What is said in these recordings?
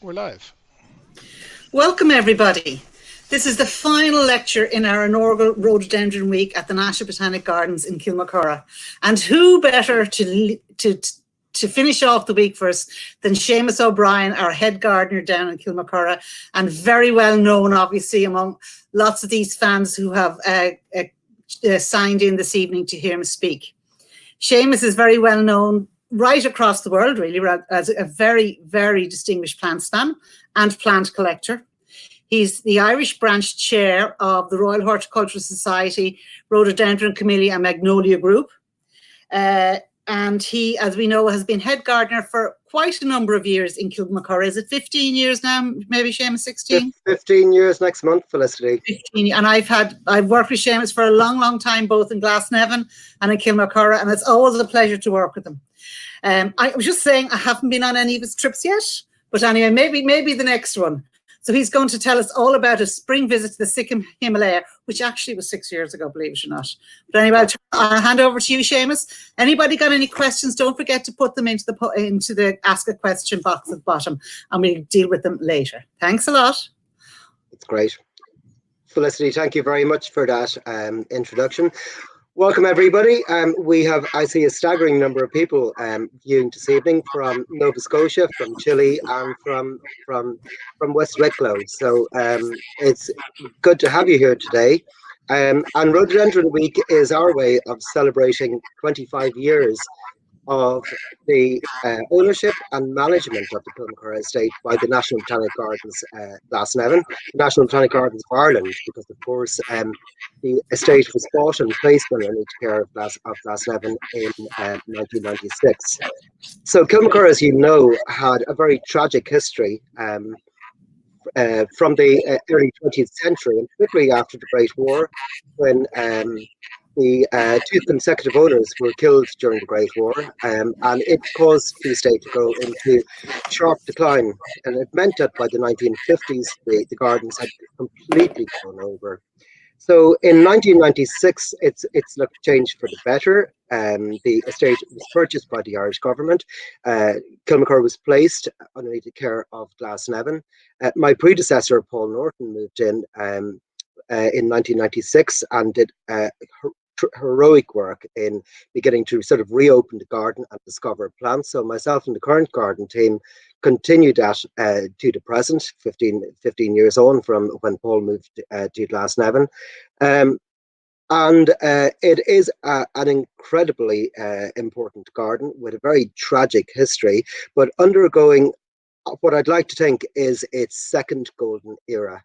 We're live. Welcome, everybody. This is the final lecture in our inaugural Rhododendron Week at the National Botanic Gardens in Kilmacurragh. And who better to finish off the week for us than Seamus O'Brien, our head gardener down in Kilmacurragh, and very well known, obviously, among lots of these fans who have signed in this evening to hear him speak. Seamus is very well known right across the world, really, as a very, very distinguished plant stam and plant collector. He's the Irish branch chair of the Royal Horticultural Society Rhododendron, Camellia Magnolia Group. And he, as we know, has been head gardener for quite a number of years in Kilmacurragh. Is it 15 years now, maybe, Seamus, 16? 15 years next month, Felicity. 15, and I've worked with Seamus for a long, long time, both in Glasnevin and in Kilmacurragh, and it's always a pleasure to work with him. I was just saying I haven't been on any of his trips yet, but anyway, maybe the next one. So he's going to tell us all about a spring visit to the Sikkim Himalaya, which actually was 6 years ago, believe it or not. But anyway, I'll hand over to you, Seamus. Anybody got any questions? Don't forget to put them into the ask a question box at the bottom, and we'll deal with them later. Thanks a lot. It's great. Felicity, thank you very much for that introduction. Welcome, everybody. We have, I see, a staggering number of people viewing this evening from Nova Scotia, from Chile, and from West Wicklow. So it's good to have you here today. And Rhododendron Week is our way of celebrating 25 years of the ownership and management of the Kilmacurragh estate by the National Botanic Gardens Glasnevin, National Botanic Gardens of Ireland, because of course the estate was bought and placed underneath care of Glasnevin in 1996. So Kilmacurragh, as you know, had a very tragic history from the early 20th century, and particularly after the Great War, when the two consecutive owners were killed during the Great War, and it caused the estate to go into sharp decline. And it meant that by the 1950s, the gardens had completely gone over. So in 1996, it's looked changed for the better. The estate was purchased by the Irish government. Kilmacurragh was placed underneath the care of Glasnevin. My predecessor, Paul Norton, moved in 1996 and did heroic work in beginning to sort of reopen the garden and discover plants. So myself and the current garden team continued that to the present, 15 years on from when Paul moved to Glasnevin. And it is an incredibly important garden with a very tragic history, but undergoing what I'd like to think is its second golden era.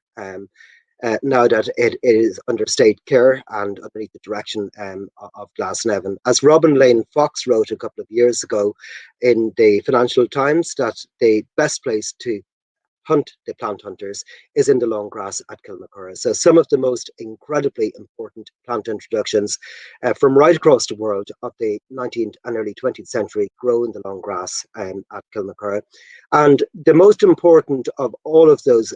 Now that it is under state care and underneath the direction of Glasnevin. As Robin Lane Fox wrote a couple of years ago in the Financial Times, that the best place to hunt the plant hunters is in the long grass at Kilmacurragh. So some of the most incredibly important plant introductions from right across the world of the 19th and early 20th century grow in the long grass at Kilmacurragh. And the most important of all of those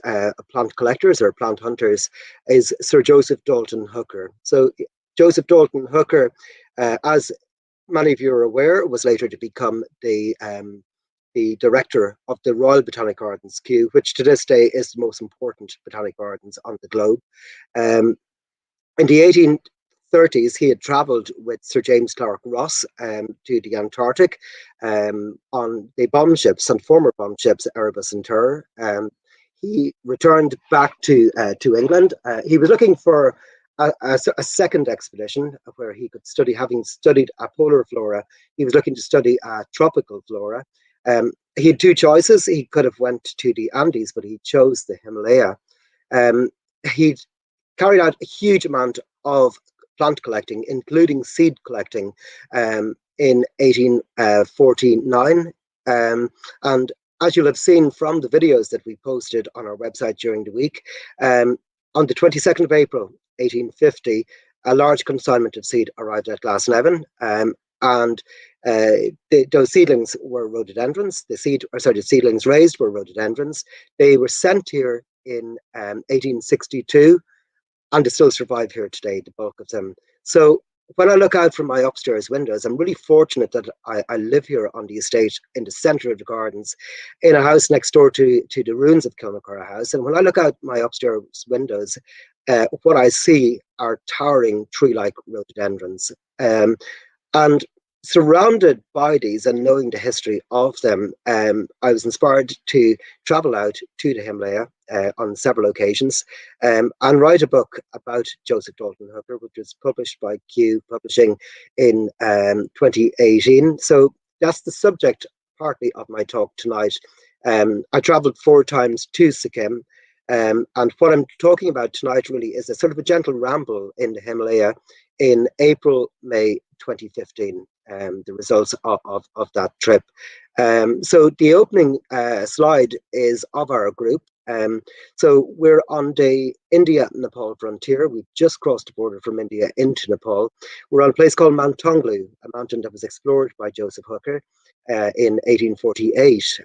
plant collectors or plant hunters is Sir Joseph Dalton Hooker. So Joseph Dalton Hooker, as many of you are aware, was later to become the director of the Royal Botanic Gardens Kew, which to this day is the most important botanic gardens on the globe. In the 1830s, he had travelled with Sir James Clark Ross to the Antarctic on the bomb ships and former bomb ships Erebus and Terror. He returned back to England. He was looking for a second expedition where he could study, having studied a polar flora, he was looking to study a tropical flora. He had two choices. He could have went to the Andes, but he chose the Himalaya. He'd carried out a huge amount of plant collecting, including seed collecting, in 1849. And as you'll have seen from the videos that we posted on our website during the week, on the 22nd of April, 1850, a large consignment of seed arrived at Glasnevin. And those seedlings were rhododendrons. The seedlings raised were rhododendrons. They were sent here in 1862, and they still survive here today, the bulk of them. So when I look out from my upstairs windows, I'm really fortunate that I live here on the estate in the centre of the gardens, in a house next door to the ruins of Kilmacurragh House. And when I look out my upstairs windows, what I see are towering tree-like rhododendrons. And surrounded by these and knowing the history of them, I was inspired to travel out to the Himalaya on several occasions and write a book about Joseph Dalton Hooker, which was published by Q Publishing in 2018. So that's the subject partly of my talk tonight. I travelled 4 times to Sikkim. And what I'm talking about tonight really is a sort of a gentle ramble in the Himalaya in April, May 2015, the results of that trip. So the opening slide is of our group. So we're on the India-Nepal frontier. We've just crossed the border from India into Nepal. We're on a place called Tonglu, a mountain that was explored by Joseph Hooker in 1848.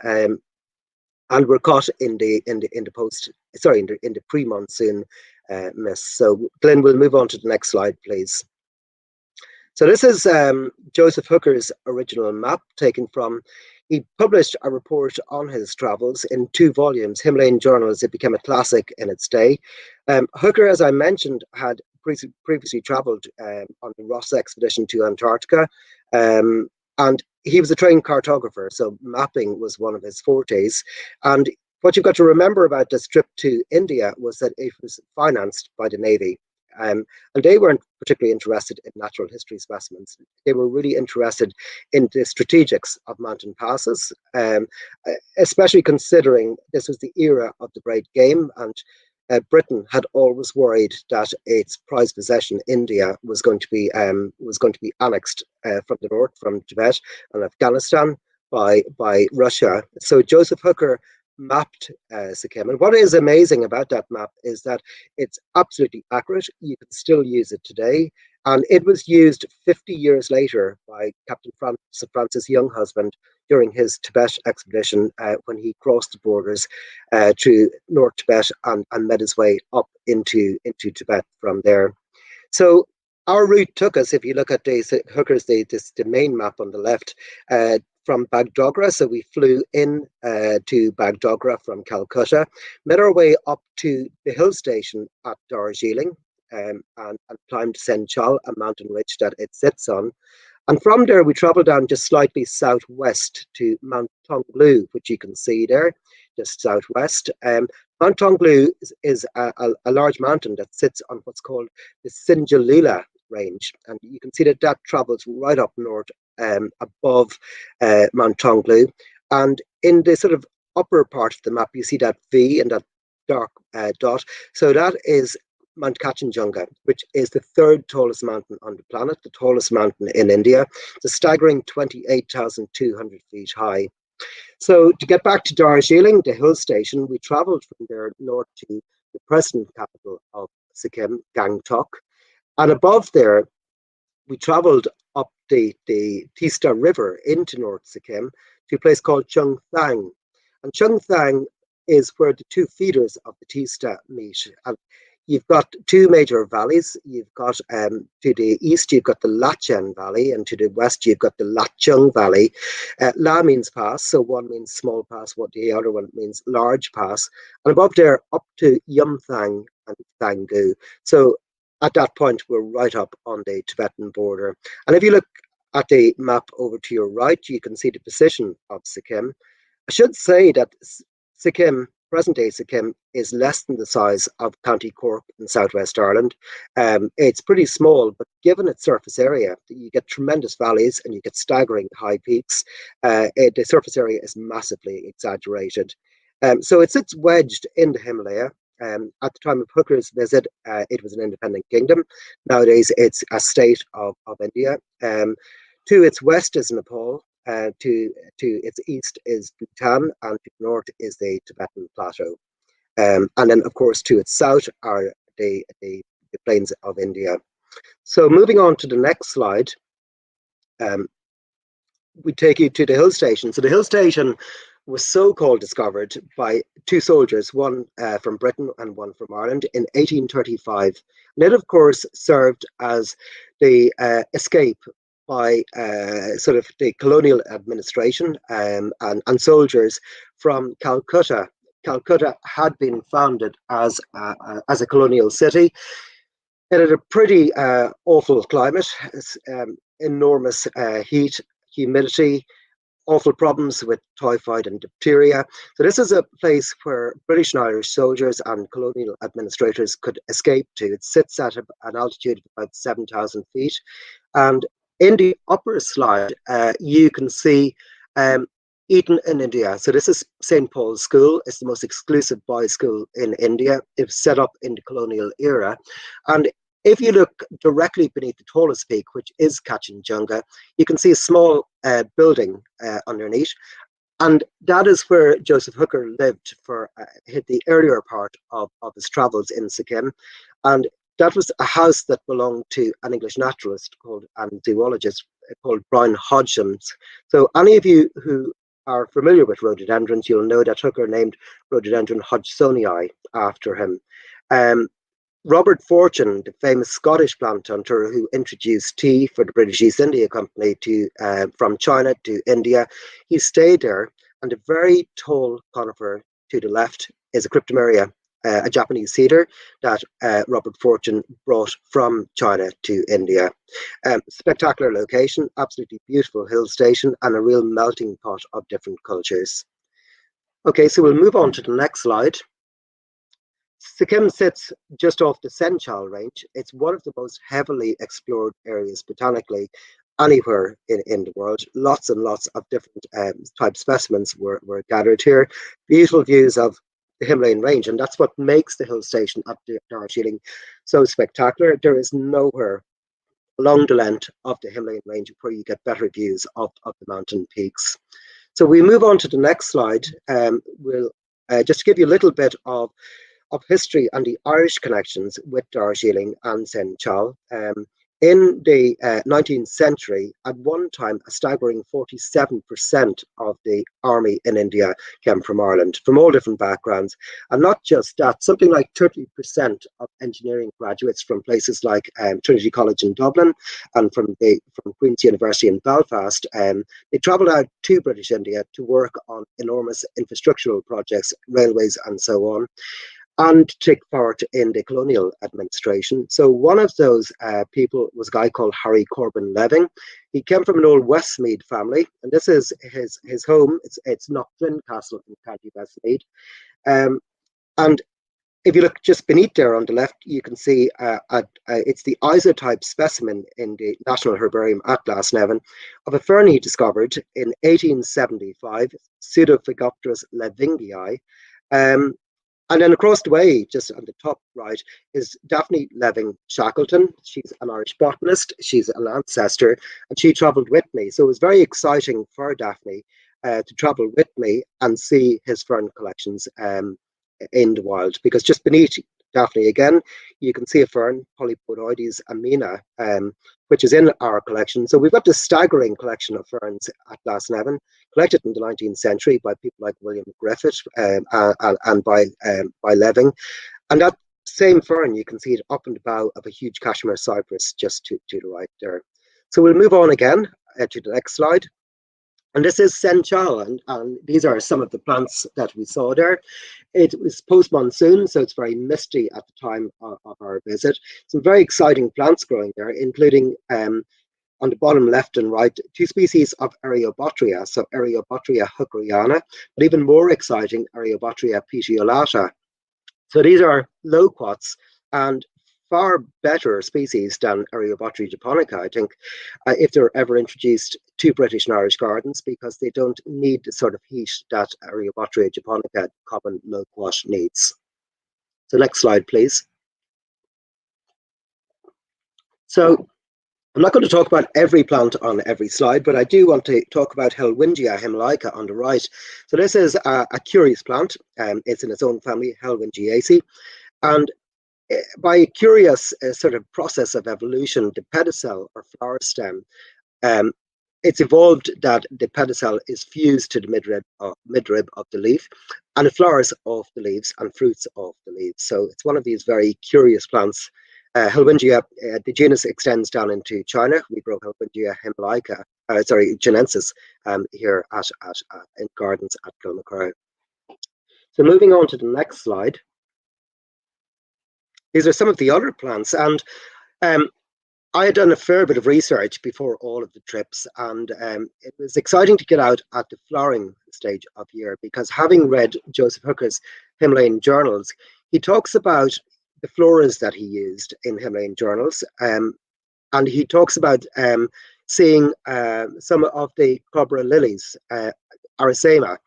And we're caught in the pre-monsoon mist. So Glenn, we'll move on to the next slide, please. So this is Joseph Hooker's original map taken from, he published a report on his travels in 2 volumes, Himalayan Journals. It became a classic in its day. Hooker, as I mentioned, had previously travelled on the Ross expedition to Antarctica, and he was a trained cartographer, so mapping was one of his fortes. And what you've got to remember about this trip to India was that it was financed by the Navy. And they weren't particularly interested in natural history specimens. They were really interested in the strategics of mountain passes, especially considering this was the era of the great game, and Britain had always worried that its prized possession, India, was going to be annexed from the north, from Tibet and Afghanistan, by Russia. So Joseph Hooker mapped Sikkim. And what is amazing about that map is that it's absolutely accurate. You can still use it today. And it was used 50 years later by Captain Sir Francis Younghusband during his Tibet expedition when he crossed the borders to North Tibet and made his way up into Tibet from there. So our route took us, if you look at Hooker's, the main map on the left, from Bagdogra. So we flew in to Bagdogra from Calcutta, made our way up to the hill station at Darjeeling, and climbed Senchal, a mountain ridge that it sits on. And from there, we travelled down just slightly southwest to Mount Tonglu, which you can see there, just southwest. Mount Tonglu is a large mountain that sits on what's called the Sinjalila range. And you can see that travels right up north above Mount Tonglu. And in the sort of upper part of the map, you see that V and that dark dot. So that is Mount Kanchenjunga, which is the 3rd tallest mountain on the planet, the tallest mountain in India. It's a staggering 28,200 feet high. So to get back to Darjeeling, the hill station, we travelled from there north to the present capital of Sikkim, Gangtok. And above there, we travelled up the Teesta River into North Sikkim to a place called Chungthang. And Chungthang is where the 2 feeders of the Teesta meet. And you've got 2 major valleys. You've got to the east, you've got the Lachen Valley, and to the west, you've got the Lachung Valley. La means pass, so one means small pass, what the other one means large pass. And above there, up to Yumthang and Thangu. So at that point, we're right up on the Tibetan border. And if you look at the map over to your right, you can see the position of Sikkim. I should say that Sikkim, present-day Sikkim, is less than the size of County Cork in southwest Ireland. It's pretty small, but given its surface area, you get tremendous valleys and you get staggering high peaks. The surface area is massively exaggerated. So it sits wedged in the Himalaya. At the time of Hooker's visit, it was an independent kingdom. Nowadays, it's a state of India. To its west is Nepal. To its east is Bhutan, and to the north is the Tibetan Plateau. And then, of course, to its south are the plains of India. So moving on to the next slide, we take you to the hill station. So the hill station was so-called discovered by two soldiers, one from Britain and one from Ireland, in 1835. And it, of course, served as the escape by sort of the colonial administration and soldiers from Calcutta. Calcutta had been founded as a colonial city. It had a pretty awful climate, enormous heat, humidity, awful problems with typhoid and diphtheria. So this is a place where British and Irish soldiers and colonial administrators could escape to. It sits at an altitude of about 7,000 feet. And in the upper slide, you can see Eton in India. So this is St. Paul's School. It's the most exclusive boys' school in India. It was set up in the colonial era. And if you look directly beneath the tallest peak, which is Kanchenjunga, you can see a small building underneath. And that is where Joseph Hooker lived for the earlier part of his travels in Sikkim. And that was a house that belonged to an English naturalist and zoologist called Brian Hodgson. So any of you who are familiar with rhododendrons, you'll know that Hooker named rhododendron hodgsonii after him. Robert Fortune, the famous Scottish plant hunter who introduced tea for the British East India Company from China to India, he stayed there, and a very tall conifer to the left is a cryptomeria, a Japanese cedar that Robert Fortune brought from China to India. Spectacular location, absolutely beautiful hill station, and a real melting pot of different cultures. Okay, so we'll move on to the next slide. Sikkim sits just off the Senchal range. It's one of the most heavily explored areas botanically anywhere in the world. Lots and lots of different type specimens were gathered here. Beautiful views of the Himalayan range, and that's what makes the hill station at Darjeeling so spectacular. There is nowhere along the length of the Himalayan range where you get better views of the mountain peaks. So we move on to the next slide. We'll just give you a little bit of history and the Irish connections with Darjeeling and Senchal. In the 19th century, at one time, a staggering 47% of the army in India came from Ireland, from all different backgrounds. And not just that, something like 30% of engineering graduates from places like Trinity College in Dublin and from Queen's University in Belfast, they travelled out to British India to work on enormous infrastructural projects, railways and so on, and take part in the colonial administration. So one of those people was a guy called Harry Corbin Leving. He came from an old Westmeath family, and this is his home. It's Knockdrin Castle in County Westmeath. And if you look just beneath there on the left, you can see it's the isotype specimen in the National Herbarium at Glasnevin of a fern he discovered in 1875, Pseudophygopteris levingii. And then across the way, just on the top right, is Daphne Leving Shackleton. She's an Irish botanist. She's an ancestor, and she travelled with me. So it was very exciting for Daphne to travel with me and see his fern collections in the wild. Because just beneath Daphne again, you can see a fern, Polypodoides amina, which is in our collection. So we've got this staggering collection of ferns at Glasnevin, collected in the 19th century by people like William Griffith and by Leving. And that same fern, you can see it up in the bough of a huge Kashmir cypress just to the right there. So we'll move on again to the next slide. And this is Senchal, and these are some of the plants that we saw there. It was post-monsoon, so it's very misty at the time of our visit. Some very exciting plants growing there, including on the bottom left and right, two species of Areobotria, so Areobotria hookeriana, but even more exciting, Areobotria petiolata. So these are loquats and far better species than Areobotria japonica, I think, if they're ever introduced to British and Irish gardens, because they don't need the sort of heat that Areobotria japonica common loquat needs. So next slide, please. So I'm not going to talk about every plant on every slide, but I do want to talk about Helwingia himalaica on the right. So this is a curious plant. It's in its own family, Helwingiaceae. And by a curious sort of process of evolution, the pedicel or flower stem it's evolved that the pedicel is fused to the midrib of the leaf, and it flowers off the leaves and fruits off the leaves. So it's one of these very curious plants. Holboellia, the genus extends down into China. We grow Holboellia Himalaya, chinensis, here in gardens at Kilmacurragh. So moving on to the next slide. These are some of the other plants, and I had done a fair bit of research before all of the trips, and it was exciting to get out at the flowering stage of year, because having read Joseph Hooker's Himalayan journals, he talks about the floras that he used in Himalayan journals, and he talks about seeing some of the Cobra lilies, Arisaema,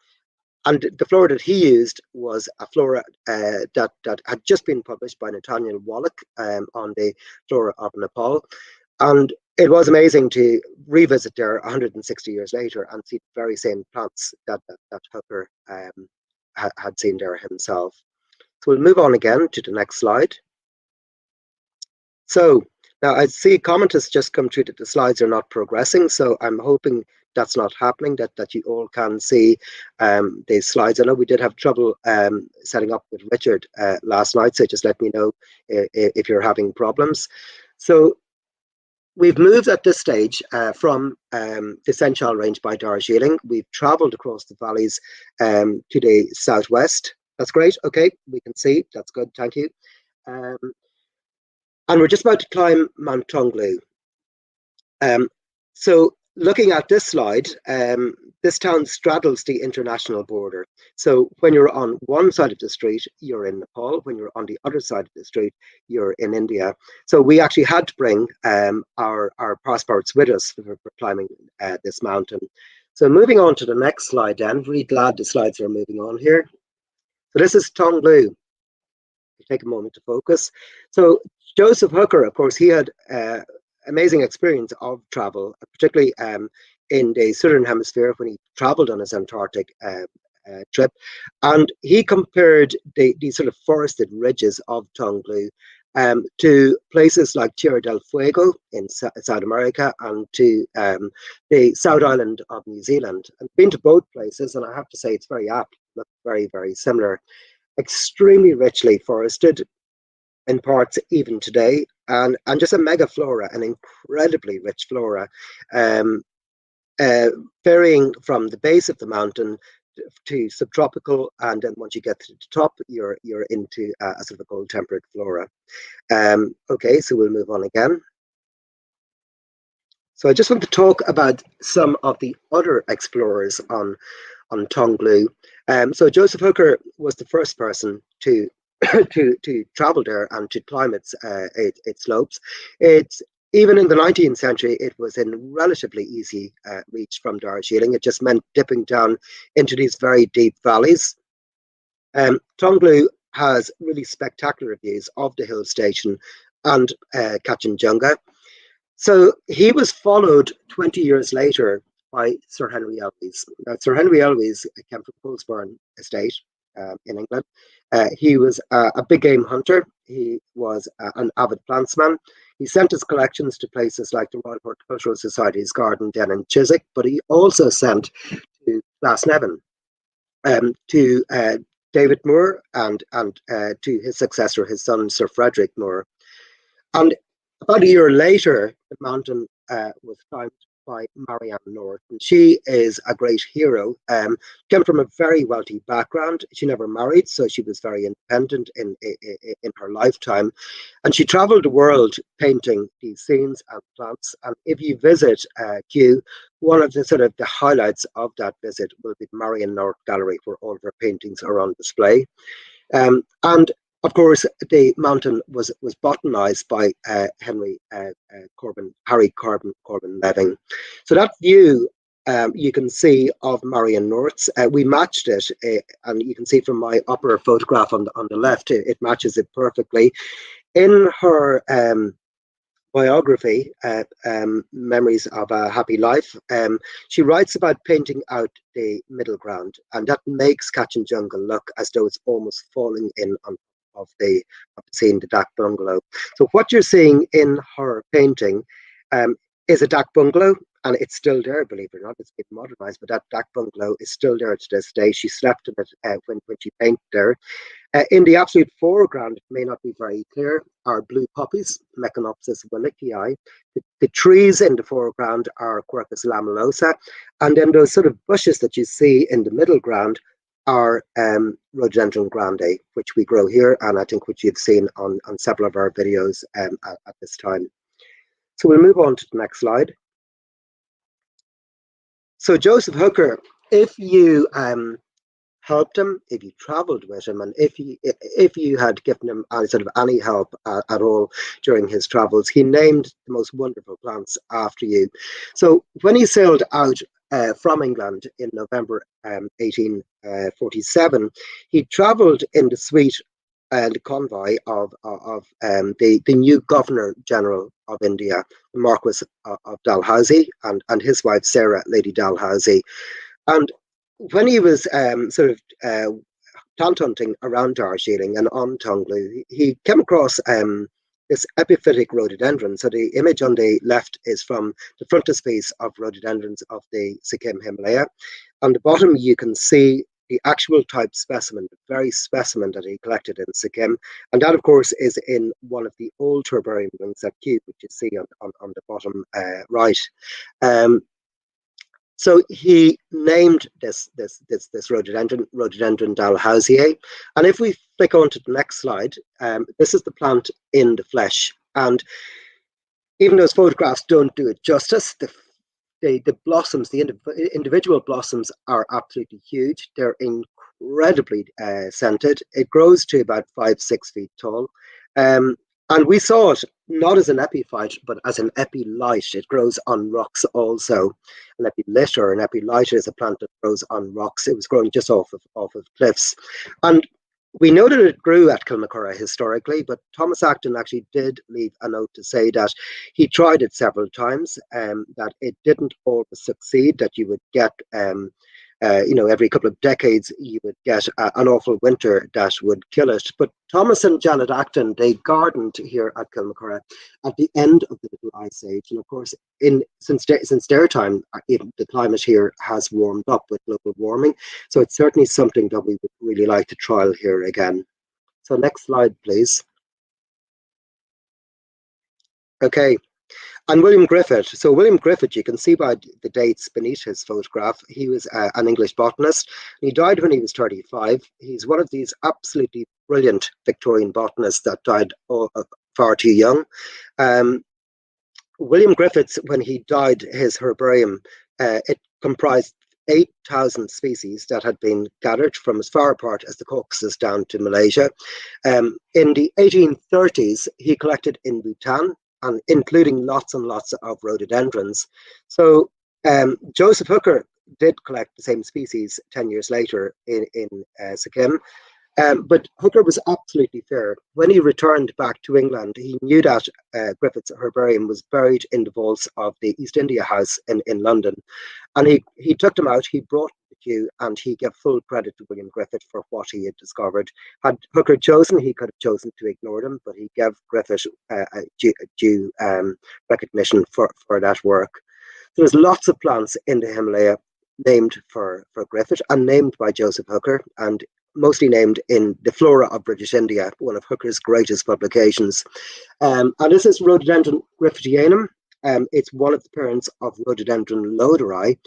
and the flora that he used was a flora that had just been published by Nathaniel Wallach on the flora of Nepal. And it was amazing to revisit there 160 years later and see the very same plants that Hooker had seen there himself. So we'll move on again to the next slide. So now I see a comment has just come through that the slides are not progressing. So I'm hoping that's not happening, that you all can see these slides. I know we did have trouble setting up with Richard last night, so just let me know if you're having problems. So we've moved at this stage from the Senchal range by Darjeeling. We've travelled across the valleys to the southwest. That's great. Okay, we can see. That's good. Thank you. And we're just about to climb Mount Tonglu. So looking at this slide, this town straddles the international border. So when you're on one side of the street, you're in Nepal. When you're on the other side of the street, you're in India. So we actually had to bring our passports with us for climbing this mountain. So moving on to the next slide then, really glad the slides are moving on here. So this is Tonglu. Take a moment to focus. So Joseph Hooker, of course, he had amazing experience of travel, particularly in the southern hemisphere when he traveled on his Antarctic trip, and he compared the sort of forested ridges of Tonglu to places like Tierra del Fuego in South America and to the South Island of New Zealand. I've been to both places, and I have to say it's very apt, look very, very similar. Extremely richly forested in parts even today, and just a mega flora, an incredibly rich flora, varying from the base of the mountain to subtropical, and then once you get to the top, you're into a sort of a cold temperate flora. Okay, so we'll move on again. So I just want to talk about some of the other explorers on Tonglu. So Joseph Hooker was the first person to travel there and to climb its slopes. Even in the 19th century, it was in relatively easy reach from Darjeeling. It just meant dipping down into these very deep valleys. Tonglu has really spectacular views of the hill station and Kanchenjunga. So he was followed 20 years later by Sir Henry Elwes. Now, Sir Henry Elwes came from Colesburn Estate in England. He was a big game hunter. He was an avid plantsman. He sent his collections to places like the Royal Horticultural Society's garden den in Chiswick, but he also sent to Glasnevin, to David Moore, and to his successor, his son, Sir Frederick Moore. And about a year later, the mountain was climbed by Marianne North, and she is a great hero. Came from a very wealthy background. She never married, so she was very independent in her lifetime, and she travelled the world painting these scenes and plants. And if you visit Kew, one of the sort of the highlights of that visit will be the Marianne North Gallery, where all of her paintings are on display. And of course, the mountain was botanized by Harry Corbin Leving. So that view you can see of Marianne North's. We matched it, and you can see from my upper photograph on the left, it matches it perfectly. In her biography, Memories of a Happy Life, she writes about painting out the middle ground, and that makes Kanchenjunga look as though it's almost falling in on of the scene, the dak bungalow. So what you're seeing in her painting is a dak bungalow, and it's still there, believe it or not. It's been modernized, but that bungalow is still there to this day. She slept in it when she painted there. In the absolute foreground, it may not be very clear, are blue poppies, Meconopsis willickii. The trees in the foreground are Quercus lamellosa, and then those sort of bushes that you see in the middle ground are Rhododendron grande, which we grow here, and I think which you've seen on several of our videos at this time. So we'll move on to the next slide. So Joseph Hooker, if you helped him, if you travelled with him, and if you had given him sort of any help at all during his travels, he named the most wonderful plants after you. So when he sailed out from England in November 1847, he travelled in the suite and convoy of the new Governor General of India, the Marquis of Dalhousie, and his wife Sarah, Lady Dalhousie. And when he was plant hunting around Darjeeling and on Tonglu, he came across this epiphytic rhododendron. So the image on the left is from the frontispiece of rhododendrons of the Sikkim Himalaya. On the bottom, you can see the actual type specimen, the very specimen that he collected in Sikkim. And that, of course, is in one of the old herbarium rooms at Kew, which you see on the bottom right. So he named this rhododendron dalhousiae. And if we flick on to the next slide, this is the plant in the flesh. And even those photographs don't do it justice, the blossoms, the individual blossoms are absolutely huge. They're incredibly scented. It grows to about 5-6 feet tall. And we saw it not as an epiphyte, but as an epilite. It grows on rocks also. An epilite or an epilite is a plant that grows on rocks. It was growing just off of cliffs. And we know that it grew at Kilmacurragh historically, but Thomas Acton actually did leave a note to say that he tried it several times, that it didn't always succeed, that you would get every couple of decades, you would get an awful winter that would kill it. But Thomas and Janet Acton, they gardened here at Kilmacurragh at the end of the Little Ice Age. And of course, since their time, the climate here has warmed up with global warming. So it's certainly something that we would really like to trial here again. So next slide, please. Okay. And William Griffith. So William Griffith, you can see by the dates beneath his photograph, he was an English botanist. He died when he was 35. He's one of these absolutely brilliant Victorian botanists that died far too young. William Griffith's, when he died, his herbarium, it comprised 8,000 species that had been gathered from as far apart as the Caucasus down to Malaysia. In the 1830s, he collected in Bhutan, and including lots and lots of rhododendrons. So Joseph Hooker did collect the same species 10 years later in Sikkim. But Hooker was absolutely fair. When he returned back to England, he knew that Griffith's herbarium was buried in the vaults of the East India House in London. And he took them out, he brought them to Kew, and he gave full credit to William Griffith for what he had discovered. Had Hooker chosen, he could have chosen to ignore them, but he gave Griffith due recognition for that work. So there's lots of plants in the Himalaya named for Griffith and named by Joseph Hooker, and mostly named in the Flora of British India, one of Hooker's greatest publications. And this is Rhododendron griffithianum. It's one of the parents of Rhododendron loderi.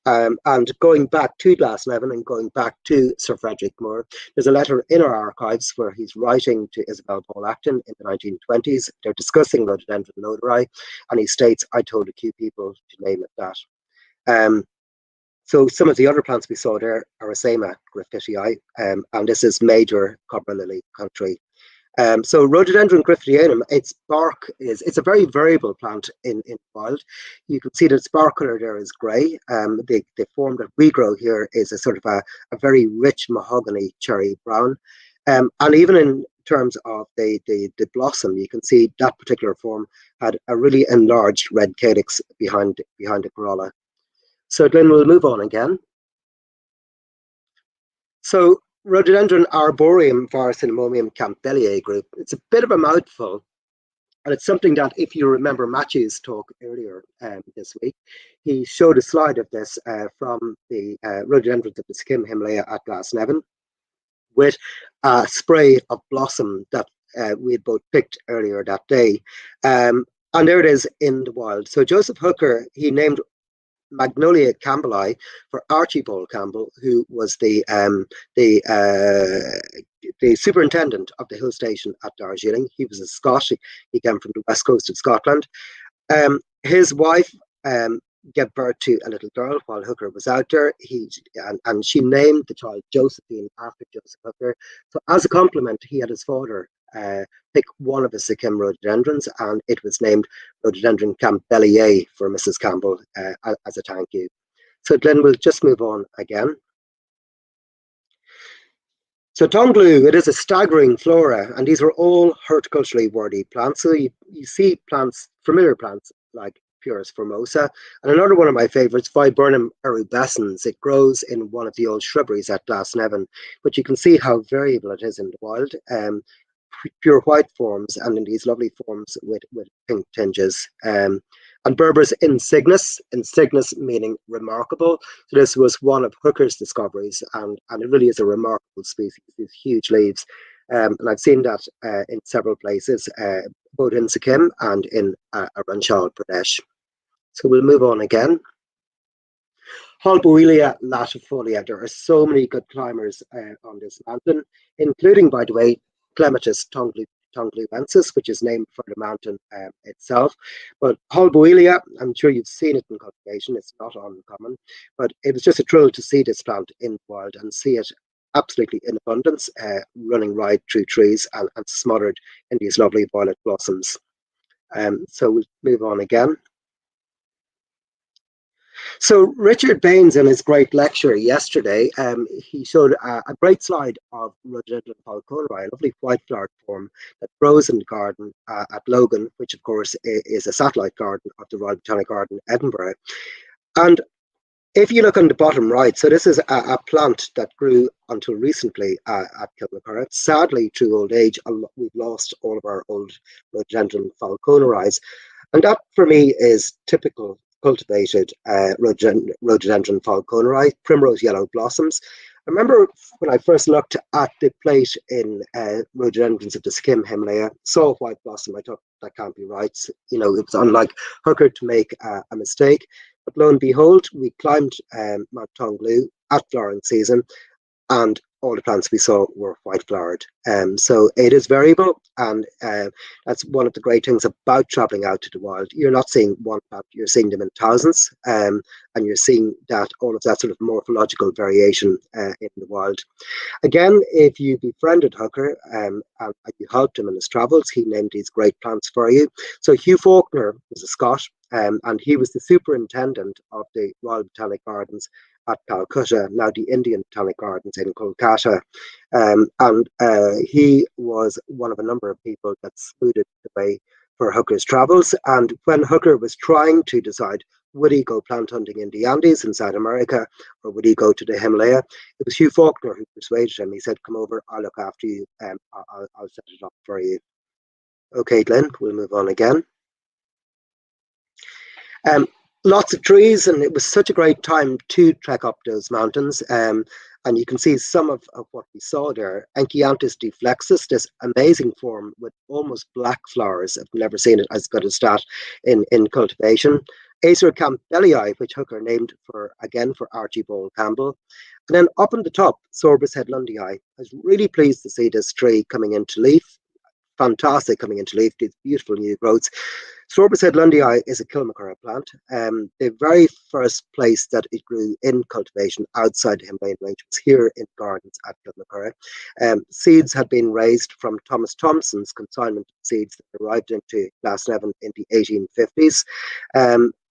And going back to Glasnevin and going back to Sir Frederick Moore, there's a letter in our archives where he's writing to Isabel Paul Acton in the 1920s. They're discussing Rhododendron loderi, and he states, "I told a few people to name it that." So some of the other plants we saw there are Séamus griffithii, and this is major copper lily country. So Rhododendron griffithianum, its bark it's a very variable plant in wild. You can see that its bark color there is grey. The form that we grow here is a sort of a very rich mahogany cherry brown. And even in terms of the blossom, you can see that particular form had a really enlarged red calyx behind the corolla. So Glenn, we'll move on again. So Rhododendron arboreum var cinnamomum Campbelliae group. It's a bit of a mouthful, And it's something that, if you remember Matthew's talk earlier this week, he showed a slide of this from the rhododendrons of the Sikkim Himalaya at Glasnevin, with a spray of blossom that we had both picked earlier that day. And there it is in the wild. So Joseph Hooker, he named Magnolia Campbelli for Archibald Campbell, who was the superintendent of the hill station at Darjeeling. He was a Scot. He came from the west coast of Scotland. His wife gave birth to a little girl while Hooker was out there. And she named the child Josephine after Joseph Hooker. So as a compliment, he had his father pick one of the Sikkim rhododendrons, and it was named Rhododendron Camellia for Mrs. Campbell as a thank you. So Glenn, we'll just move on again. So Tonglu, it is a staggering flora, and these are all horticulturally worthy plants. So you see plants, familiar plants like Purus formosa, and another one of my favourites, Viburnum erubescens. It grows in one of the old shrubberies at Glasnevin, but you can see how variable it is in the wild. Pure white forms, and in these lovely forms with pink tinges. And Berber's insignis meaning remarkable. So this was one of Hooker's discoveries, and it really is a remarkable species, these huge leaves. And I've seen that in several places, both in Sikkim and in Arunachal Pradesh. So we'll move on again. Holboellia latifolia. There are so many good climbers on this mountain, including, by the way, Clematis tongluensis, which is named for the mountain itself. But Holboellia, I'm sure you've seen it in cultivation, it's not uncommon, but it was just a thrill to see this plant in the wild and see it absolutely in abundance, running right through trees and smothered in these lovely violet blossoms. So we'll move on again. So Richard Baines, in his great lecture yesterday, he showed a great slide of Rhododendron falconeri, a lovely white flowered form that grows in the garden at Logan, which of course is a satellite garden of the Royal Botanic Garden, Edinburgh. And if you look on the bottom right, so this is a plant that grew until recently at Kilmacurragh. Sadly, through old age, we've lost all of our old Rhododendron falconeri. And that, for me, is typical cultivated Rhododendron falconeri, primrose yellow blossoms. I remember when I first looked at the plate in Rhododendrons of the Sikkim Himalaya, saw a white blossom, I thought that can't be right. You know, it was unlike Hooker to make a mistake. But lo and behold, we climbed Mount Tonglu at flowering season, and all the plants we saw were white flowered. So it is variable, and that's one of the great things about traveling out to the wild. You're not seeing one plant, you're seeing them in thousands, and you're seeing that all of that sort of morphological variation in the wild. Again, if you befriended Hooker and you helped him in his travels, he named these great plants for you. So Hugh Faulkner was a Scot, and he was the superintendent of the Royal Botanic Gardens at Calcutta, now the Indian Botanic Gardens in Kolkata. And he was one of a number of people that smoothed the way for Hooker's travels. And when Hooker was trying to decide, would he go plant hunting in the Andes in South America, or would he go to the Himalaya, it was Hugh Faulkner who persuaded him. He said, come over, I'll look after you, I'll set it up for you. Okay, Glenn, we'll move on again. Lots of trees, and it was such a great time to trek up those mountains. And you can see some of what we saw there. Encyanthus deflexus, this amazing form with almost black flowers. I've never seen it as good as that in cultivation. Acer Campbellii, which Hooker named for Archibald Campbell. And then up on the top, Sorbus hedlundii. I was really pleased to see this tree coming into leaf. Fantastic coming into leaf, these beautiful new growths. Sorbus hedlundii is a Kilmacurragh plant. The very first place that it grew in cultivation outside the Himalayan range was here in gardens at Kilmacurragh. Seeds had been raised from Thomas Thomson's consignment of seeds that arrived into Glasnevin in the 1850s.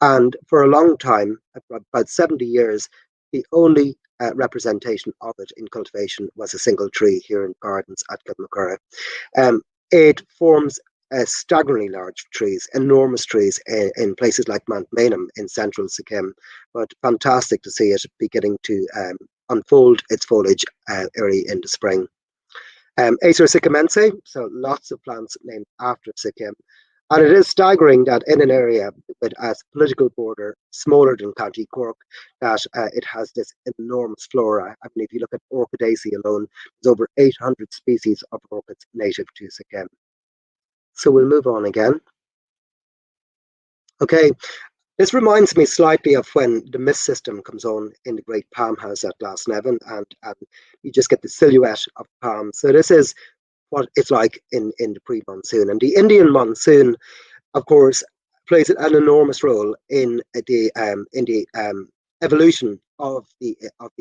And for a long time, about 70 years, the only representation of it in cultivation was a single tree here in gardens at Kilmacurragh. It forms staggeringly large trees, enormous trees in places like Mount Manebhanjan in central Sikkim, but fantastic to see it beginning to unfold its foliage early in the spring. Acer Sikkimense, so lots of plants named after Sikkim. And it is staggering that in an area with a political border smaller than County Cork, that it has this enormous flora. I mean, if you look at Orchidaceae alone, there's over 800 species of orchids native to Sikkim. So we'll move on again. Okay, this reminds me slightly of when the mist system comes on in the Great Palm House at Glasnevin, and you just get the silhouette of palms. So this is what it's like in the pre-monsoon. And the Indian monsoon, of course, plays an enormous role in the evolution of the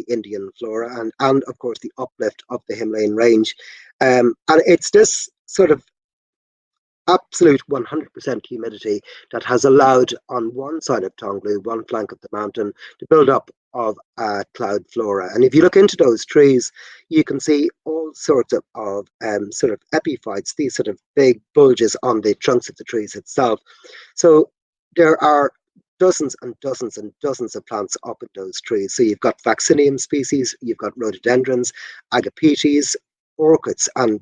Indian flora, and of course the uplift of the Himalayan range. And it's this sort of absolute 100% humidity that has allowed on one side of Tonglu, one flank of the mountain, the build up of cloud flora. And if you look into those trees, you can see all sorts of sort of epiphytes, these sort of big bulges on the trunks of the trees itself. So there are dozens and dozens and dozens of plants up in those trees. So you've got vaccinium species, you've got rhododendrons, agapetes, orchids, and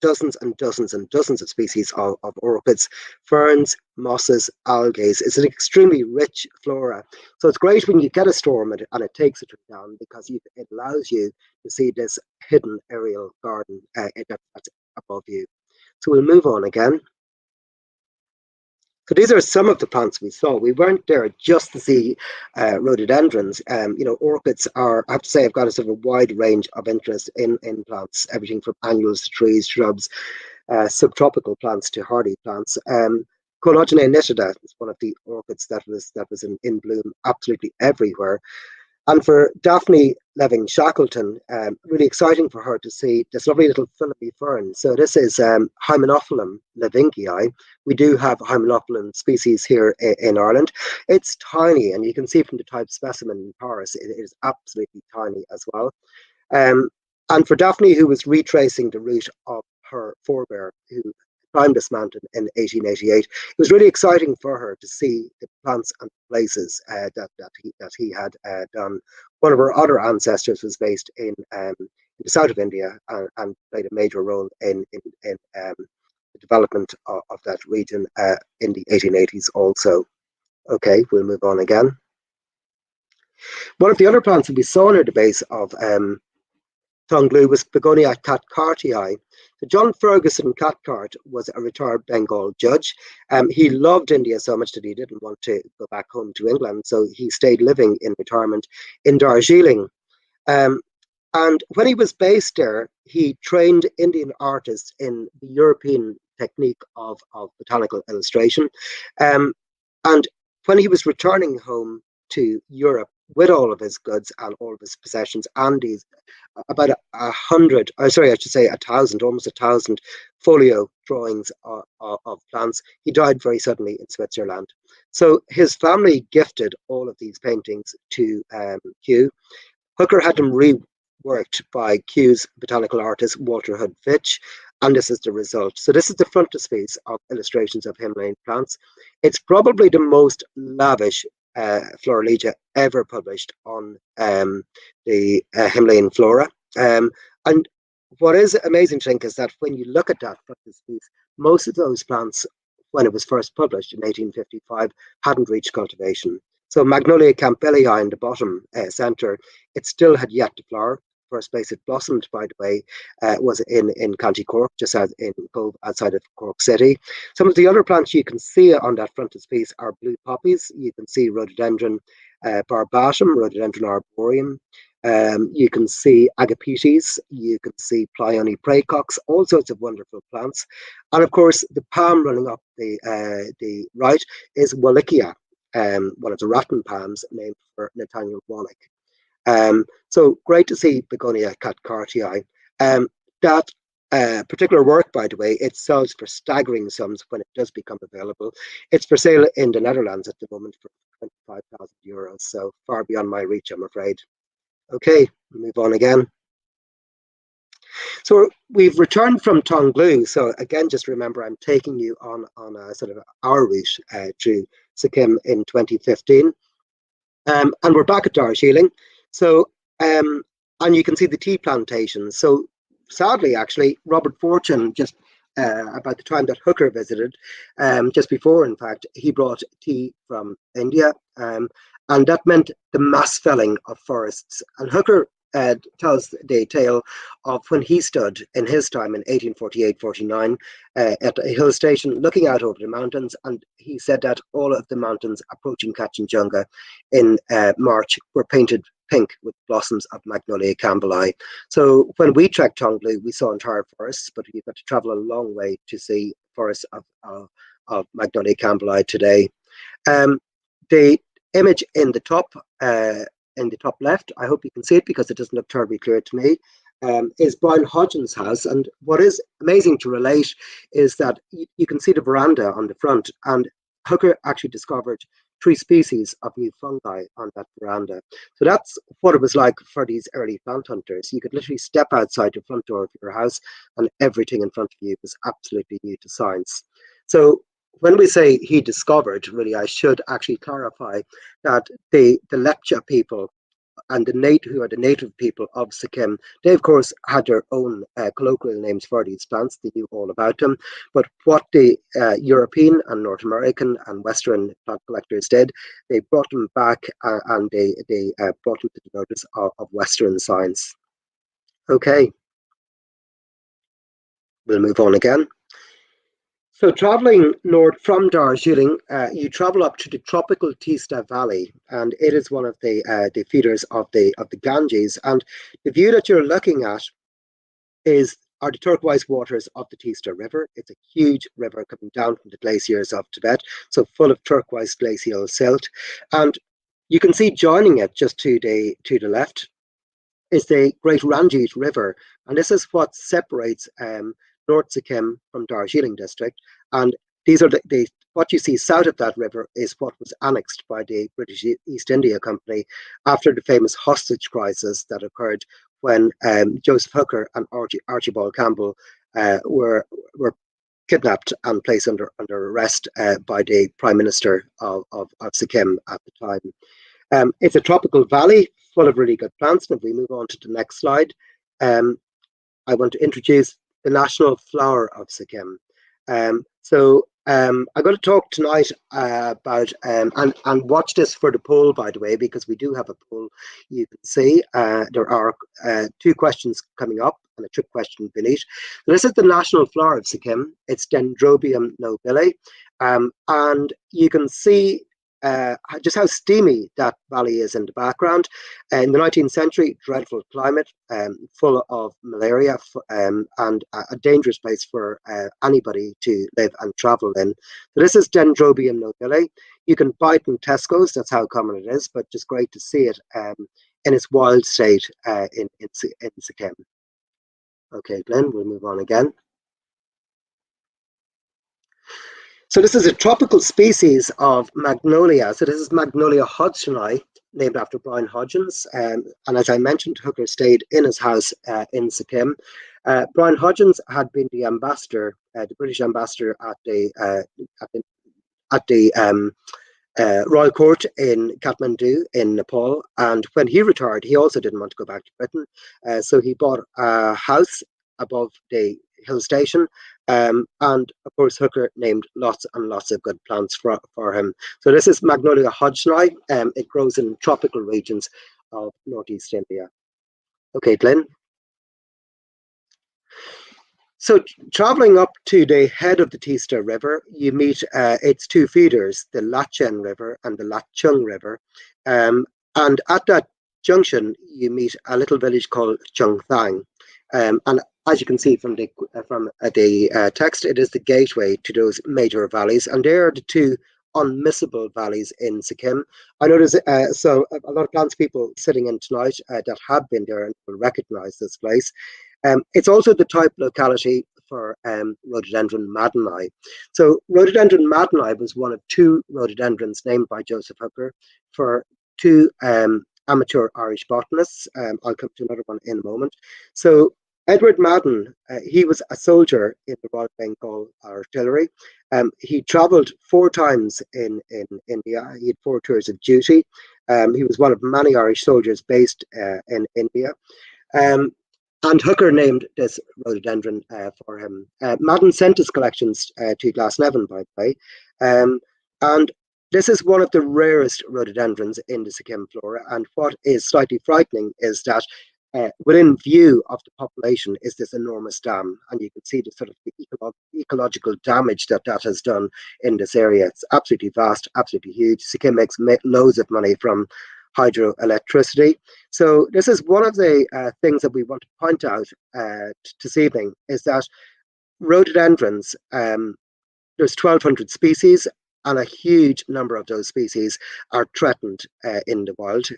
dozens and dozens and dozens of species of orchids, ferns, mosses, algae. It's an extremely rich flora. So it's great when you get a storm and it takes a tree down, because it allows you to see this hidden aerial garden that's above you. So we'll move on again. So these are some of the plants we saw. We weren't there just to see rhododendrons. Orchids are, I have to say, I've got a sort of a wide range of interest in plants, everything from annuals to trees, shrubs, subtropical plants to hardy plants. Collagenae nitida is one of the orchids that was in bloom absolutely everywhere. And for Daphne Leving Shackleton, really exciting for her to see this lovely little filmy fern. So this is Hymenophyllum levingii. We do have Hymenophyllum species here in Ireland. It's tiny, and you can see from the type specimen in Paris, it is absolutely tiny as well. And for Daphne, who was retracing the route of her forebear, who climbed this mountain in 1888, it was really exciting for her to see the plants and places that he had done. One of her other ancestors was based in the south of India and played a major role in the development of that region in the 1880s also. Okay, we'll move on again. One of the other plants that we saw near the base of Tonglu was Begonia Cathcartii. So John Ferguson Cathcart was a retired Bengal judge. He loved India so much that he didn't want to go back home to England, so he stayed living in retirement in Darjeeling. And when he was based there, he trained Indian artists in the European technique of botanical illustration. And when he was returning home to Europe with all of his goods and all of his possessions and these about 1,000, almost 1,000 folio drawings of plants, he died very suddenly in Switzerland. So his family gifted all of these paintings to Kew. Hooker had them reworked by Kew's botanical artist Walter Hood Fitch, and this is the result. So this is the frontispiece of illustrations of Himalayan plants. It's probably the most lavish Florilegia ever published on the Himalayan flora. And what is amazing, I think, is that when you look at that frontispiece, most of those plants, when it was first published in 1855, hadn't reached cultivation. So Magnolia Campbellii in the bottom centre, it still had yet to flower. First place it blossomed, by the way, was in County Cork, just outside of Cork City. Some of the other plants you can see on that frontispiece are blue poppies. You can see Rhododendron barbatum, Rhododendron arboreum. You can see agapetes. You can see Pleione praecox, all sorts of wonderful plants. And of course, the palm running up the right is Wallachia, one of the rattan palms named for Nathaniel Wallach. So great to see Begonia Cathcartii. That particular work, by the way, it sells for staggering sums when it does become available. It's for sale in the Netherlands at the moment for €25,000, so far beyond my reach, I'm afraid. Okay, we'll move on again. So we've returned from Tonglu. So again, just remember, I'm taking you on a sort of our route through Sikkim in 2015. And we're back at Darjeeling. So, and you can see the tea plantations. So sadly, actually, Robert Fortune just about the time that Hooker visited, just before, in fact, he brought tea from India, and that meant the mass felling of forests. And Hooker tells the tale of when he stood in his time in 1848-49 at a hill station looking out over the mountains, and he said that all of the mountains approaching Kachinjunga in March were painted pink with blossoms of Magnolia Campbelli. So when we trekked Tonglu, we saw entire forests, but you've got to travel a long way to see forests of Magnolia Campbelli today. The image in the top left, I hope you can see it because it doesn't look terribly clear to me, is Brian Hodgson's house. And what is amazing to relate is that you can see the veranda on the front, and Hooker actually discovered 3 species of new fungi on that veranda. So that's what it was like for these early plant hunters. You could literally step outside the front door of your house and everything in front of you was absolutely new to science. So when we say he discovered, really, I should actually clarify that the Lepcha people and who are the native people of Sikkim, they of course had their own colloquial names for these plants. They knew all about them. But what the European and North American and Western plant collectors did, they brought them back and they brought them to the notice of Western science. Okay, we'll move on again. So traveling north from Darjeeling, you travel up to the tropical Teesta Valley, and it is one of the feeders of the Ganges. And the view that you're looking at are the turquoise waters of the Teesta River. It's a huge river coming down from the glaciers of Tibet, so full of turquoise glacial silt. And you can see joining it just to the left is the Great Ranjit River, and this is what separates North Sikkim from Darjeeling district, and these are what you see south of that river is what was annexed by the British East India Company after the famous hostage crisis that occurred when Joseph Hooker and Archibald Campbell were kidnapped and placed under arrest by the Prime Minister of Sikkim at the time. It's a tropical valley full of really good plants, and if we move on to the next slide, I want to introduce the national flower of Sikkim. I'm going to talk tonight about, and watch this for the poll, by the way, because we do have a poll. You can see there are 2 questions coming up and a trick question beneath. So this is the national flower of Sikkim. It's Dendrobium nobile. And you can see just how steamy that valley is in the background. In the 19th century, dreadful climate, full of malaria, and a dangerous place for anybody to live and travel in. So this is Dendrobium nobile. You can buy it in Tesco's, that's how common it is, but just great to see it in its wild state in Sikkim. Okay, Glenn, we'll move on again. So this is a tropical species of magnolia. So this is Magnolia hodgsonii, named after Brian Hodgins. And as I mentioned, Hooker stayed in his house in Sikkim. Brian Hodgins had been the ambassador, the British ambassador at the Royal Court in Kathmandu in Nepal. And when he retired, he also didn't want to go back to Britain. So he bought a house above the hill station, and of course Hooker named lots and lots of good plants for him. So this is Magnolia hodgsonii. It grows in tropical regions of northeast India. Okay, Glenn. So traveling up to the head of the Teesta River, you meet its 2 feeders, the Lachen River and the Lachung River. And at that junction, you meet a little village called Chungthang. And as you can see from the text, it is the gateway to those major valleys, and they are the 2 unmissable valleys in Sikkim. I know there's so a lot of plants people sitting in tonight that have been there and will recognise this place. It's also the type locality for Rhododendron madeni. So Rhododendron madeni was one of 2 rhododendrons named by Joseph Hooker for 2 amateur Irish botanists. I'll come to another one in a moment. So Edward Madden, he was a soldier in the Royal Bengal Artillery. He travelled 4 times in India. He had 4 tours of duty. He was one of many Irish soldiers based in India. And Hooker named this rhododendron for him. Madden sent his collections to Glasnevin, by the way. And this is one of the rarest rhododendrons in the Sikkim flora. And what is slightly frightening is that within view of the population is this enormous dam. And you can see the sort of the ecological damage that that has done in this area. It's absolutely vast, absolutely huge. Sikkim makes loads of money from hydroelectricity. So this is one of the things that we want to point out this evening, is that rhododendrons, there's 1,200 species, and a huge number of those species are threatened in the wild.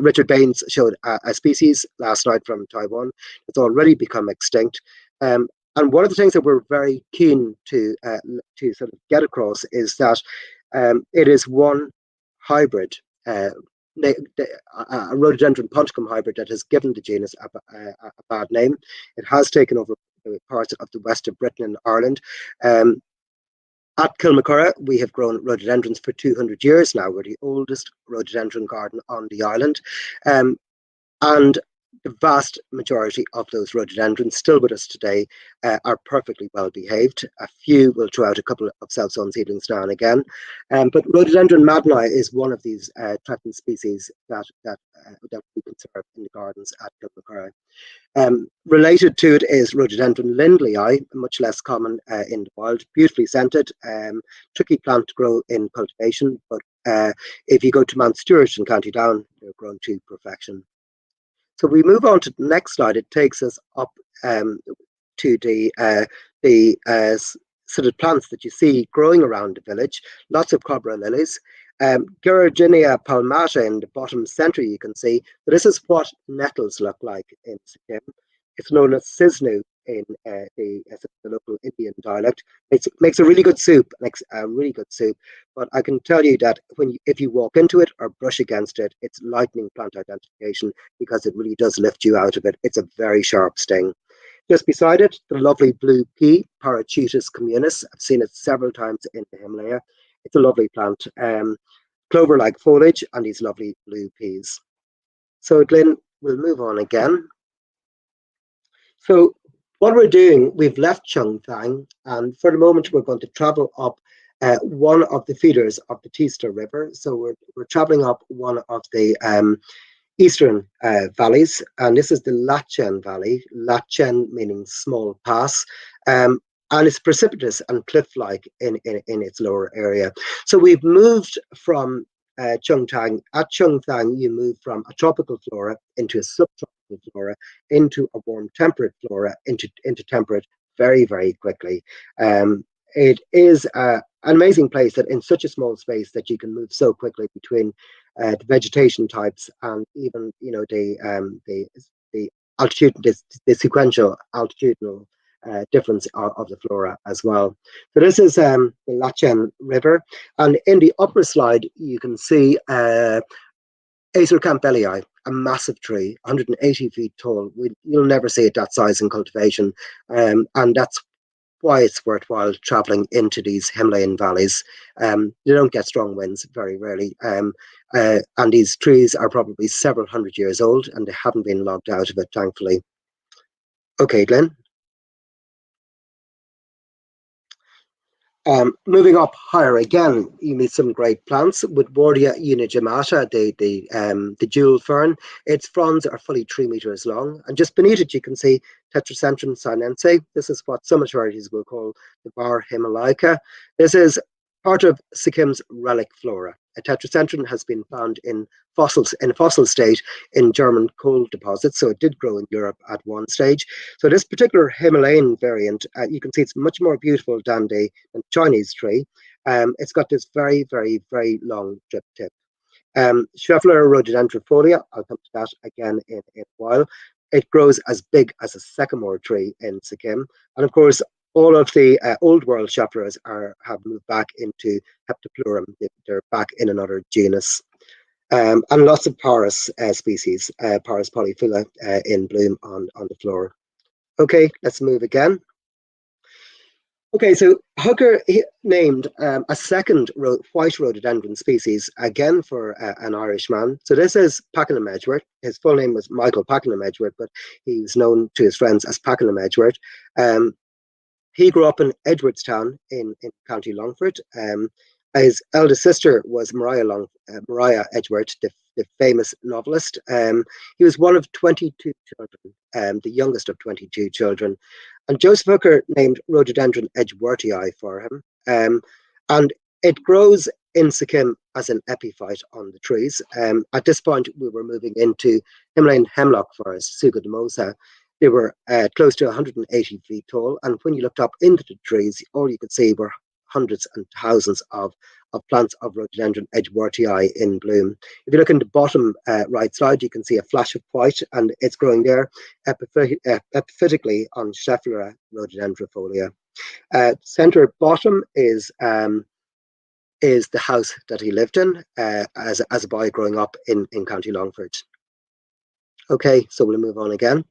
Richard Baines showed a species last night from Taiwan that's already become extinct. And one of the things that we're very keen to sort of get across is that it is one hybrid, a rhododendron ponticum hybrid, that has given the genus a bad name. It has taken over parts of the west of Britain and Ireland. At Kilmacurragh, we have grown rhododendrons for 200 years now. We're the oldest rhododendron garden on the island. And the vast majority of those rhododendrons still with us today are perfectly well behaved. A few will throw out a couple of self-sown seedlings now and again. But Rhododendron madnai is one of these threatened species that we conserve in the gardens at Kilmacurragh. Related to it is Rhododendron lindleyi, much less common in the wild, beautifully scented, tricky plant to grow in cultivation, but if you go to Mount Stewart in County Down, they're grown to perfection. So we move on to the next slide. It takes us up to the sort of plants that you see growing around the village. Lots of Cobra lilies. Gerardinia palmata in the bottom center, you can see that this is what nettles look like in Sikkim. It's known as sisnu in the local Indian dialect. It makes a really good soup, but I can tell you that if you walk into it or brush against it, it's lightning plant identification, because it really does lift you out of it. It's a very sharp sting. Just beside it, the lovely blue pea, Parachutus communis. I've seen it several times in the Himalaya. It's a lovely plant. Clover-like foliage and these lovely blue peas. So Glyn, we'll move on again. So what we're doing, we've left Chungthang, and for the moment we're going to travel up one of the feeders of the Teesta River. So we're traveling up one of the eastern valleys, and this is the Lachen Valley. Lachen meaning small pass. And it's precipitous and cliff-like in its lower area. So we've moved from Chungthang. At Chungthang, you move from a tropical flora into a subtropical flora, into a warm temperate flora, into temperate very, very quickly. It is an amazing place that in such a small space that you can move so quickly between the vegetation types, and even the altitude, the sequential altitudinal difference of the flora as well. So this is the Lachen River, and in the upper slide you can see Acer campbellii, a massive tree, 180 feet tall. You'll never see it that size in cultivation, and that's why it's worthwhile traveling into these Himalayan valleys. You don't get strong winds very rarely, and these trees are probably several hundred years old, and they haven't been logged out of it, thankfully. Okay, Glenn. Moving up higher again, you meet some great plants with Wardia unigemata, the jewel fern. Its fronds are fully 3 meters long, and just beneath it you can see Tetracentrum sinense. This is what some authorities will call the Bar Himalaica. This is part of Sikkim's relic flora. A tetracentrum has been found in a fossil state in German coal deposits, so it did grow in Europe at one stage. So this particular Himalayan variant, you can see it's much more beautiful than the Chinese tree. It's got this very, very, very long drip tip. Scheffler rhododendrofolia, I'll come to that again in a while. It grows as big as a sycamore tree in Sikkim, and of course all of the old world Schefflers have moved back into Heptaplurum. They're back in another genus. And lots of Paris species, Paris polyphylla in bloom on the floor. Okay, let's move again. Okay, so Hooker named a second white rhododendron species, again for an Irishman. So this is Pakenham Edgeworth. His full name was Michael Pakenham Edgeworth, but he was known to his friends as Pakenham Edgeworth. He grew up in Edwardstown in County Longford. His eldest sister was Maria Edgeworth, the famous novelist. He was one of 22 children, the youngest of 22 children. And Joseph Hooker named Rhododendron Edgeworthii for him. And it grows in Sikkim as an epiphyte on the trees. At this point, we were moving into Himalayan hemlock forest, Sugadomosa. They were close to 180 feet tall. And when you looked up into the trees, all you could see were hundreds and thousands of plants of Rhododendron Edgeworthii in bloom. If you look in the bottom right side, you can see a flash of white, and it's growing there epiphytically on Schefflera rhododendrofolia. Center bottom is the house that he lived in as a boy growing up in County Longford. Okay, so we'll move on again.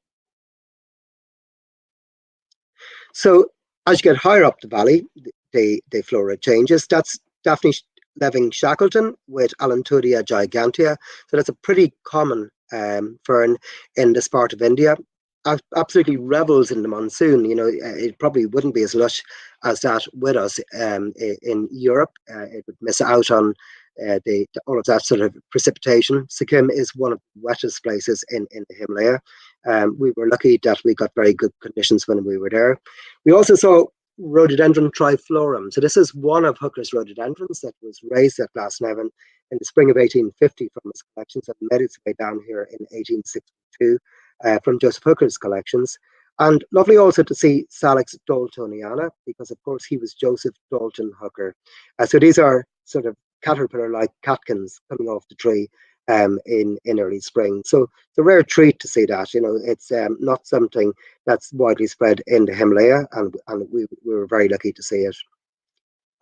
So as you get higher up the valley, the flora changes. That's Daphne Leving Shackleton with Allantodia gigantea. So that's a pretty common fern in this part of India. Absolutely revels in the monsoon. You know, it probably wouldn't be as lush as that with us in Europe. It would miss out on all of that sort of precipitation. Sikkim is one of the wettest places in the Himalaya. We were lucky that we got very good conditions when we were there. We also saw Rhododendron triflorum. So this is one of Hooker's rhododendrons that was raised at Glasnevin in the spring of 1850 from his collections and made its way down here in 1862 from Joseph Hooker's collections. And lovely also to see Salix daltoniana, because of course he was Joseph Dalton Hooker. So these are sort of caterpillar-like catkins coming off the tree in early spring. So it's a rare treat to see that. You know, it's not something that's widely spread in the Himalaya, and we were very lucky to see it.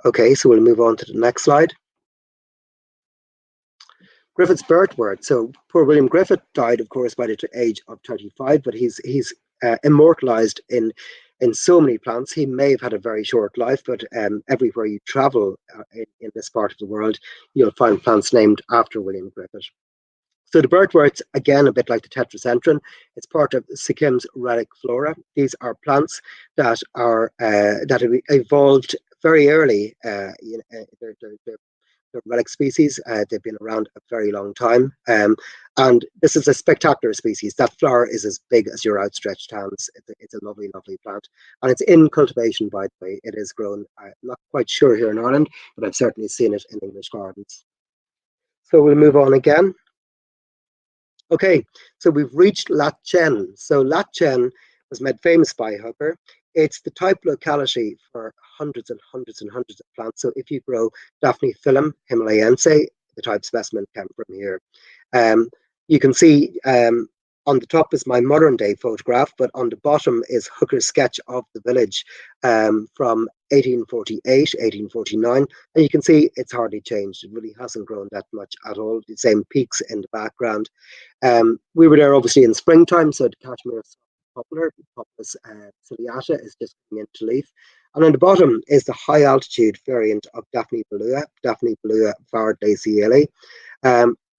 Okay, so we'll move on to the next slide. Griffith's birth word. So poor William Griffith died, of course, by the age of 35, but he's immortalized in so many plants. He may have had a very short life, but everywhere you travel in this part of the world, you'll find plants named after William Griffith. So the birdworts, again, a bit like the tetracentron, it's part of Sikkim's relic flora. These are plants that are that have evolved very early. They're relic species. They've been around a very long time. And this is a spectacular species. That flower is as big as your outstretched hands. It's a lovely, lovely plant. And it's in cultivation, by the way. It is grown, I'm not quite sure here in Ireland, but I've certainly seen it in English gardens. So we'll move on again. Okay, so we've reached Lachen. So Lachen was made famous by Hooker. It's the type locality for hundreds and hundreds and hundreds of plants. So if you grow Daphne phyllum himalayense, the type specimen came from here. You can see on the top is my modern day photograph, but on the bottom is Hooker's sketch of the village from 1848, 1849. And you can see it's hardly changed. It really hasn't grown that much at all. The same peaks in the background. We were there obviously in springtime, so the cashmere poplar, Populus ciliata, is just coming into leaf. And on the bottom is the high altitude variant of Daphne Bolua Vardlacea.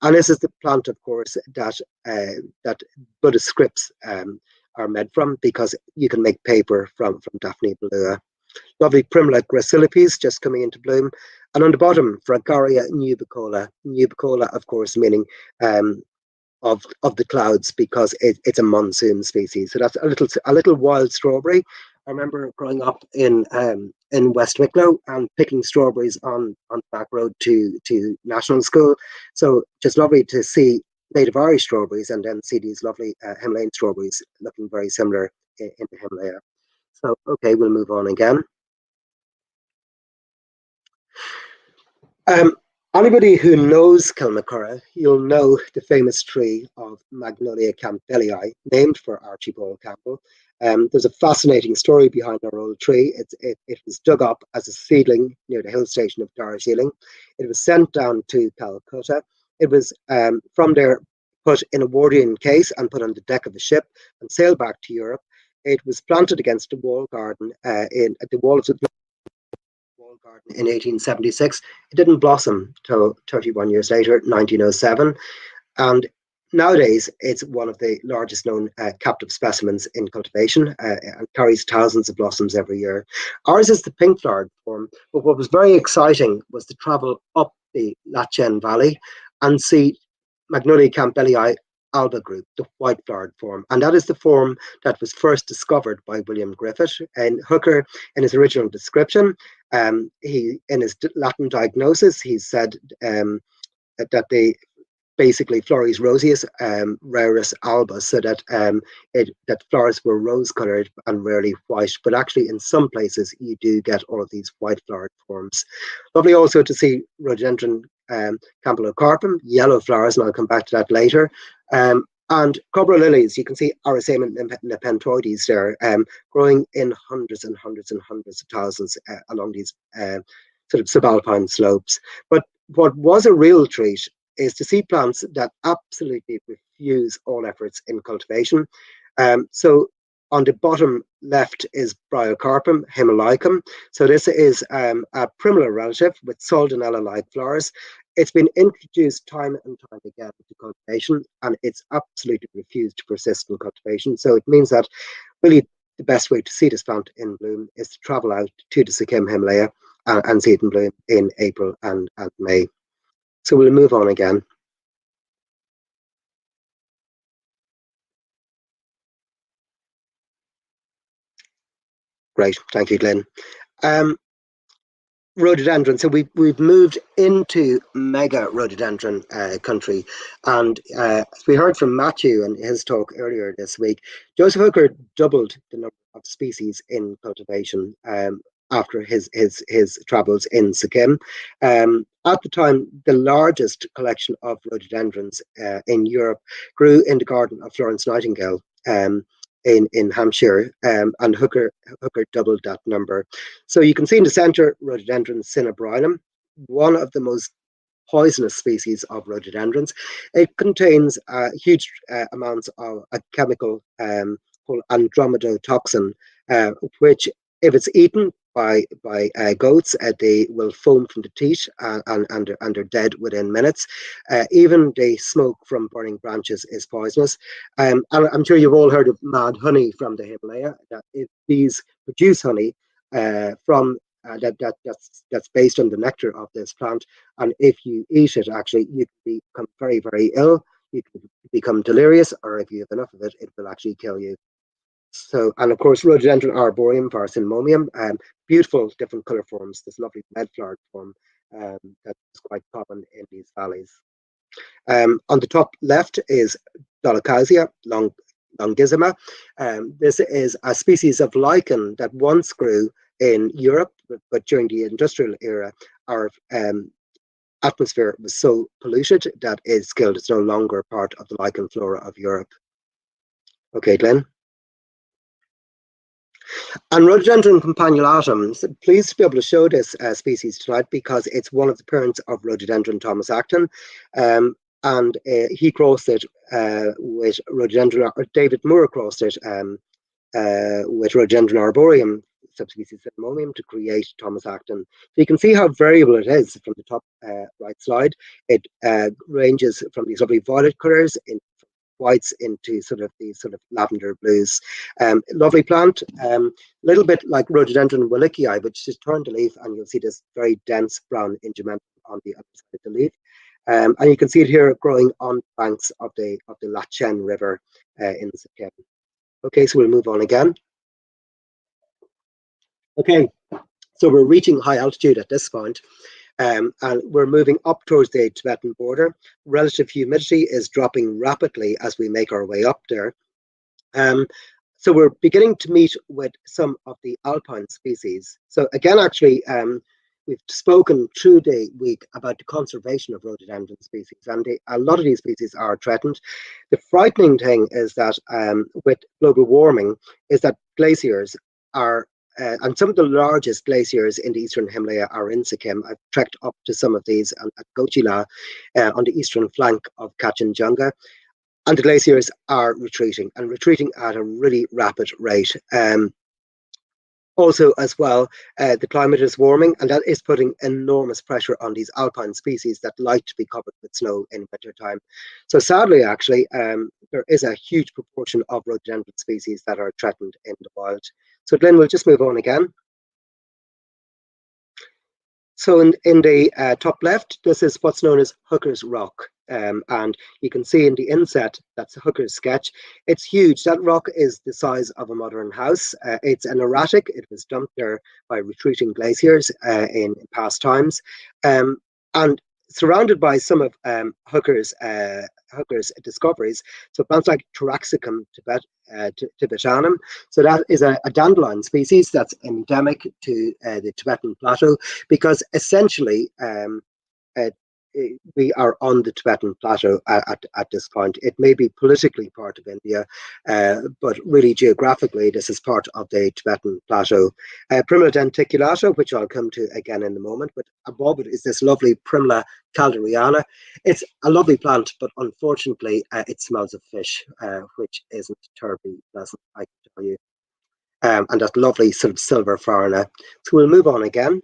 And this is the plant, of course, that Buddhist scripts are made from, because you can make paper from Daphne Bolua. Lovely Primula gracilipes just coming into bloom. And on the bottom, Fragaria nubicola. Nubicola, of course, meaning of the clouds, because it's a monsoon species. So that's a little wild strawberry. I remember growing up in West Wicklow and picking strawberries on the back road to national school. So just lovely to see native Irish strawberries and then see these lovely Himalayan strawberries looking very similar in the Himalaya. So, okay, we'll move on again. Anybody who knows Kilmacurragh, you'll know the famous tree of Magnolia Campbellii, named for Archibald Campbell. There's a fascinating story behind our old tree. It was dug up as a seedling near the hill station of Darjeeling. It was sent down to Calcutta. It was from there put in a Wardian case and put on the deck of a ship and sailed back to Europe. it was planted against a wall garden at the walls of the wall garden in 1876. It didn't blossom till 31 years later, 1907, and nowadays it's one of the largest known captive specimens in cultivation and carries thousands of blossoms every year. Ours is the pink flowered form, but what was very exciting was to travel up the Lachen Valley and see Magnolia Campbellii alba group, the white flowered form. And that is the form that was first discovered by William Griffith. And Hooker, in his original description, in his Latin diagnosis, he said that they basically Flores roseus rarus alba, so that that flowers were rose coloured and rarely white, but actually in some places you do get all of these white flowered forms. Lovely also to see Rhododendron campyllocarpum, yellow flowers, and I'll come back to that later. And Cobra lilies, you can see Arisaema nepenthoides there, growing in hundreds and hundreds and hundreds of thousands along these sort of subalpine slopes. But what was a real treat is to see plants that absolutely refuse all efforts in cultivation. So on the bottom left is Bryocarpum himalaicum. So this is a primula relative with soldanella-like flowers. It's been introduced time and time again to cultivation, and it's absolutely refused to persist in cultivation. So it means that really the best way to see this plant in bloom is to travel out to the Sikkim Himalaya and see it in bloom in April and May. So we'll move on again. Great, thank you, Glenn. Rhododendron. So we've moved into mega rhododendron country, and as we heard from Matthew in his talk earlier this week, Joseph Hooker doubled the number of species in cultivation after his travels in Sikkim. At the time, the largest collection of rhododendrons in Europe grew in the garden of Florence Nightingale in Hampshire, and Hooker doubled that number. So you can see in the centre, Rhododendron cinebrinum, one of the most poisonous species of rhododendrons. It contains huge amounts of a chemical called andromedotoxin, which, if it's eaten by goats, they will foam from the teeth and they're dead within minutes. Even the smoke from burning branches is poisonous. And I'm sure you've all heard of mad honey from the Himalaya. That if these produce honey from that's based on the nectar of this plant, and if you eat it, actually, you can become very, very ill. You can become delirious, or if you have enough of it, it will actually kill you. So, and of course, Rhododendron arboreum, Varsimonium, beautiful different colour forms. This lovely red flowered form that's quite common in these valleys. On the top left is dalhousiae longissima. This is a species of lichen that once grew in Europe, but during the industrial era, our atmosphere was so polluted that it's killed. It's no longer part of the lichen flora of Europe. Okay, Glenn. And Rhododendron campanulatum, so pleased to be able to show this species tonight because it's one of the parents of Rhododendron Thomas Acton, and he crossed it with Rhododendron, or David Moore crossed it with Rhododendron arboreum, subspecies Cinnamonium, to create Thomas Acton. So you can see how variable it is from the top right slide. It ranges from these lovely violet colours in whites into these lavender blues. Lovely plant, little bit like Rhododendron willickii, but just turn the leaf and you'll see this very dense brown ingument on the other side of the leaf. And you can see it here growing on banks of the Lachen River in Sikkim. Okay, so we'll move on again. Okay, so we're reaching high altitude at this point. And we're moving up towards the Tibetan border. Relative humidity is dropping rapidly as we make our way up there. So we're beginning to meet with some of the alpine species. So again, actually, we've spoken through the week about the conservation of rhododendron species, and a lot of these species are threatened. The frightening thing is that with global warming, is that glaciers are and some of the largest glaciers in the eastern Himalaya are in Sikkim. I've trekked up to some of these at Gochila on the eastern flank of Kanchenjunga. and the glaciers are retreating and retreating at a really rapid rate. Also, as well, the climate is warming, and that is putting enormous pressure on these alpine species that like to be covered with snow in winter time. So sadly, actually, there is a huge proportion of rhododendron species that are threatened in the wild. So Glenn, we'll just move on again. So in the top left, this is what's known as Hooker's Rock. And you can see in the inset, that's Hooker's sketch. It's huge. That rock is the size of a modern house. It's an erratic. It was dumped there by retreating glaciers in past times. And surrounded by some of Hooker's discoveries, so plants like Taraxacum tibetanum. So that is a dandelion species that's endemic to the Tibetan Plateau, because essentially we are on the Tibetan Plateau at this point. It may be politically part of India, but really geographically, this is part of the Tibetan Plateau. Primula denticulata, which I'll come to again in a moment, but above it is this lovely Primula calderiana. It's a lovely plant, but unfortunately, it smells of fish, which isn't terribly pleasant, I can tell you. And that lovely sort of silver farina. So we'll move on again.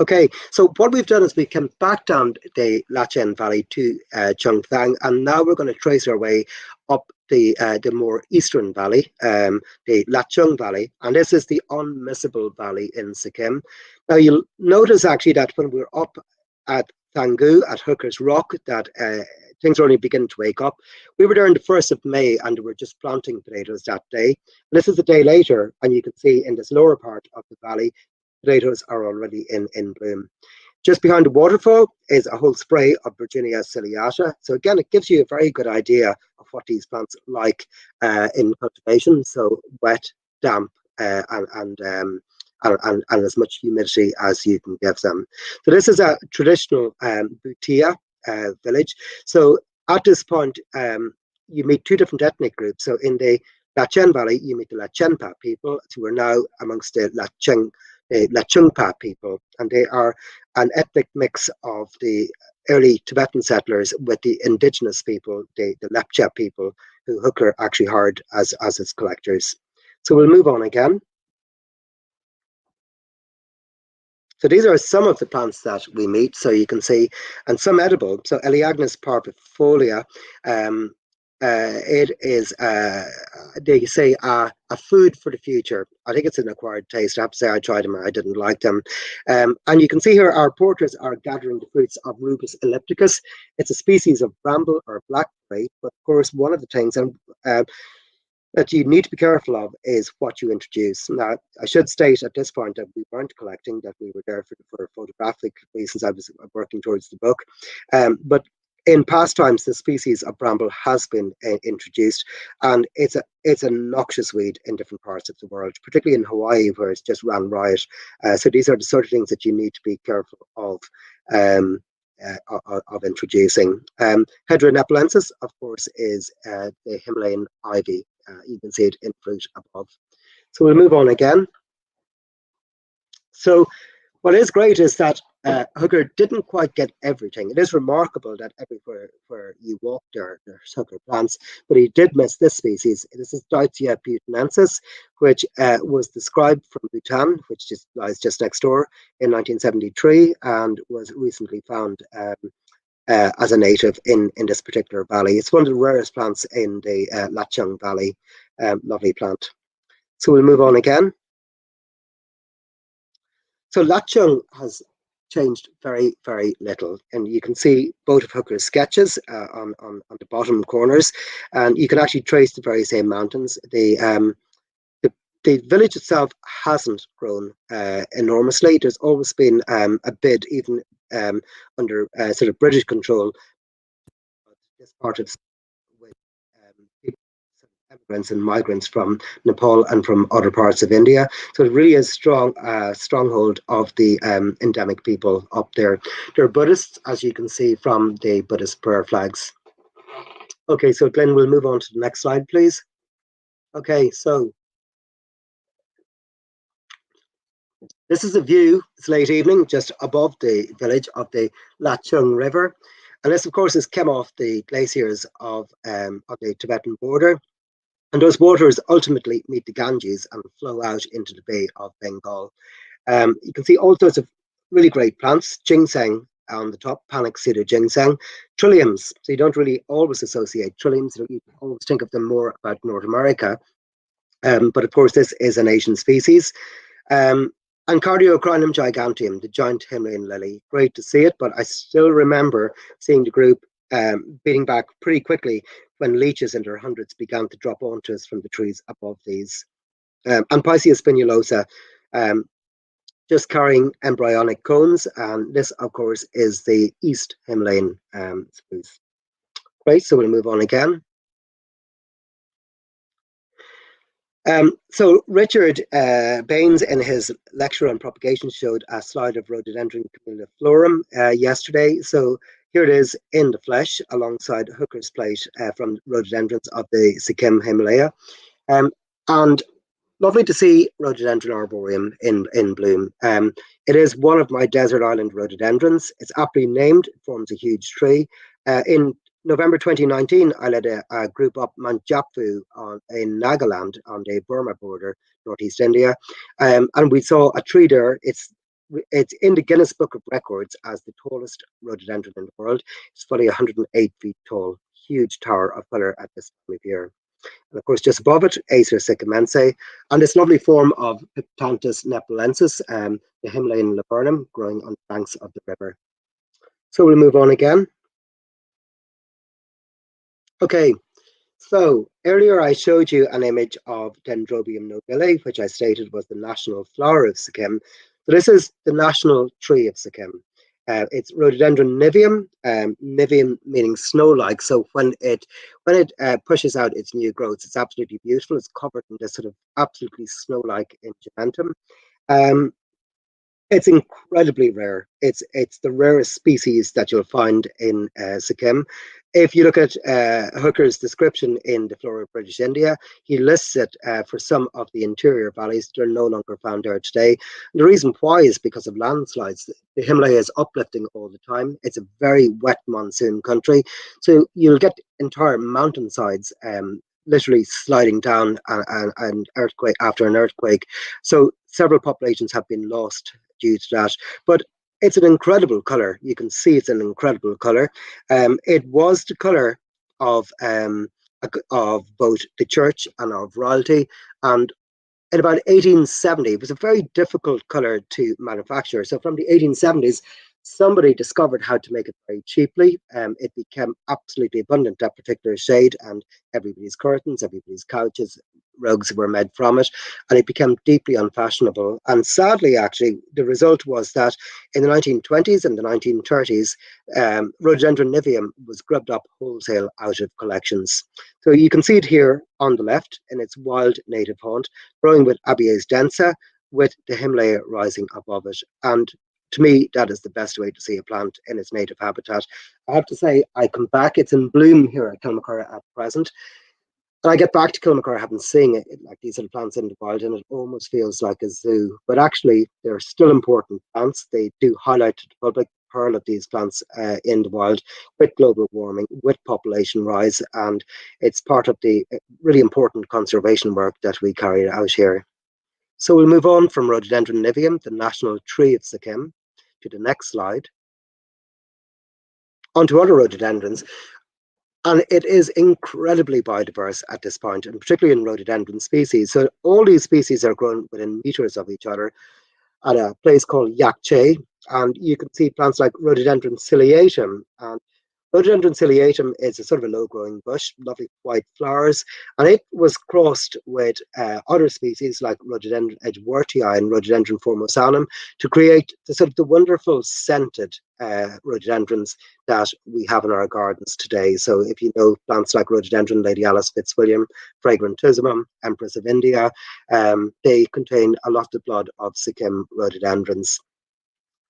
Okay, so what we've done is we come back down the Lachen Valley to Chungthang, and now we're going to trace our way up the more eastern valley, the Lachung Valley, and this is the unmissable valley in Sikkim. Now you'll notice actually that when we're up at Tonglu, at Hooker's Rock, that things are only beginning to wake up. We were there on the 1st of May and we're just planting potatoes that day. And this is a day later, and you can see in this lower part of the valley, potatoes are already in bloom. Just behind the waterfall is a whole spray of Virginia ciliata. So again, it gives you a very good idea of what these plants like in cultivation. So wet, damp, and as much humidity as you can give them. So this is a traditional Butia village. So at this point, you meet two different ethnic groups. So in the Lachen Valley, you meet the Lachenpa people, who are now amongst the Lachungpa people, and they are an ethnic mix of the early Tibetan settlers with the indigenous people, the Lepcha people, who Hooker actually hired as his collectors. So we'll move on again. So these are some of the plants that we meet, so you can see, and some edible. So Elaeagnus parvifolia, it is, they say, a food for the future. I think it's an acquired taste. I have to say I tried them and I didn't like them. And you can see here our porters are gathering the fruits of Rubus ellipticus. It's a species of bramble or blackberry, but of course one of the things that you need to be careful of is what you introduce. Now, I should state at this point that we weren't collecting, that we were there for photographic reasons. I was working towards the book. But in past times, the species of bramble has been introduced, and it's a noxious weed in different parts of the world, particularly in Hawaii, where it's just ran riot. So these are the sort of things that you need to be careful of introducing. Heteronepalensis, of course, is the Himalayan ivy. You can see it in fruit above. So we'll move on again. So what is great is that Hooker didn't quite get everything. It is remarkable that everywhere where you walk there's Hooker plants, but he did miss this species. This is Deutzia bhutanensis, which was described from Bhutan, which lies just next door, in 1973, and was recently found as a native in this particular valley. It's one of the rarest plants in the Lachung Valley. Lovely plant. So we'll move on again. So Lachung has changed very, very little, and you can see both of Hooker's sketches on the bottom corners, and you can actually trace the very same mountains. The village itself hasn't grown enormously. There's always been a bid, even under sort of British control, this part of with immigrants and migrants from Nepal and from other parts of India. So it really is stronghold of the endemic people up there. They're Buddhists, as you can see from the Buddhist prayer flags. Okay, so Glenn, we'll move on to the next slide, please. Okay, so this is a view, it's late evening, just above the village of the Lachung River. And this, of course, has come off the glaciers of the Tibetan border. And those waters ultimately meet the Ganges and flow out into the Bay of Bengal. You can see all sorts of really great plants, ginseng on the top, panic cedar ginseng, trilliums. So you don't really always associate trilliums, you always think of them more about North America. But of course, this is an Asian species. And Cardiocrinum giganteum, the giant Himalayan lily. Great to see it, but I still remember seeing the group beating back pretty quickly when leeches in their hundreds began to drop onto us from the trees above these. And Pisces spinulosa, just carrying embryonic cones. And this, of course, is the East Himalayan spruce. Great, so we'll move on again. So Richard Baines, in his lecture on propagation, showed a slide of Rhododendron camelliiflorum yesterday. So here it is in the flesh alongside Hooker's plate from rhododendrons of the Sikkim Himalaya. And lovely to see Rhododendron arboreum in bloom. It is one of my desert island rhododendrons. It's aptly named, it forms a huge tree. In November 2019, I led a group up Mount Japfu in Nagaland on the Burma border, northeast India. And we saw a tree there. It's in the Guinness Book of Records as the tallest rhododendron in the world. It's fully 108 feet tall, huge tower of colour at this time of year. And of course, just above it, Acer sycamense, and this lovely form of Piptanthus nepalensis, the Himalayan laburnum, growing on the banks of the river. So we'll move on again. Okay, so earlier I showed you an image of Dendrobium nobile, which I stated was the national flower of Sikkim. So this is the national tree of Sikkim. It's Rhododendron niveum, niveum meaning snow-like. So when it pushes out its new growths, it's absolutely beautiful. It's covered in this sort of absolutely snow-like ingementum. It's incredibly rare. It's the rarest species that you'll find in Sikkim. If you look at Hooker's description in the Flora of British India, he lists it for some of the interior valleys. They're no longer found there today. And the reason why is because of landslides. The Himalaya is uplifting all the time. It's a very wet monsoon country. So you'll get entire mountainsides literally sliding down an earthquake after an earthquake. So several populations have been lost due to that. But it's an incredible colour. You can see it's an incredible colour. It was the colour of both the church and of royalty. And in about 1870, it was a very difficult colour to manufacture. So from the 1870s, somebody discovered how to make it very cheaply. It became absolutely abundant, that particular shade, and everybody's curtains, everybody's couches, rugs were made from it, and it became deeply unfashionable. And sadly, actually, the result was that in the 1920s and the 1930s, Rhododendron niveum was grubbed up wholesale out of collections. So you can see it here on the left in its wild native haunt, growing with Abies densa, with the Himalaya rising above it. And to me, that is the best way to see a plant in its native habitat. I have to say, I come back, it's in bloom here at Kilmacurragh at present. And I get back to Kilmacurragh having seen it, like these little plants in the wild, and it almost feels like a zoo. But actually, they're still important plants. They do highlight to the public the pearl of these plants in the wild with global warming, with population rise, and it's part of the really important conservation work that we carry out here. So we'll move on from Rhododendron niveum, the national tree of Sikkim, to the next slide. Onto other rhododendrons. And it is incredibly biodiverse at this point, and particularly in rhododendron species. So all these species are grown within meters of each other at a place called Yakche. And you can see plants like Rhododendron ciliatum. And Rhododendron ciliatum is a sort of a low-growing bush, lovely white flowers, and it was crossed with other species like Rhododendron edgeworthii and Rhododendron formosanum to create the wonderful scented rhododendrons that we have in our gardens today. So if you know plants like Rhododendron Lady Alice Fitzwilliam, Fragrantissimum, Empress of India, they contain a lot of blood of Sikkim rhododendrons.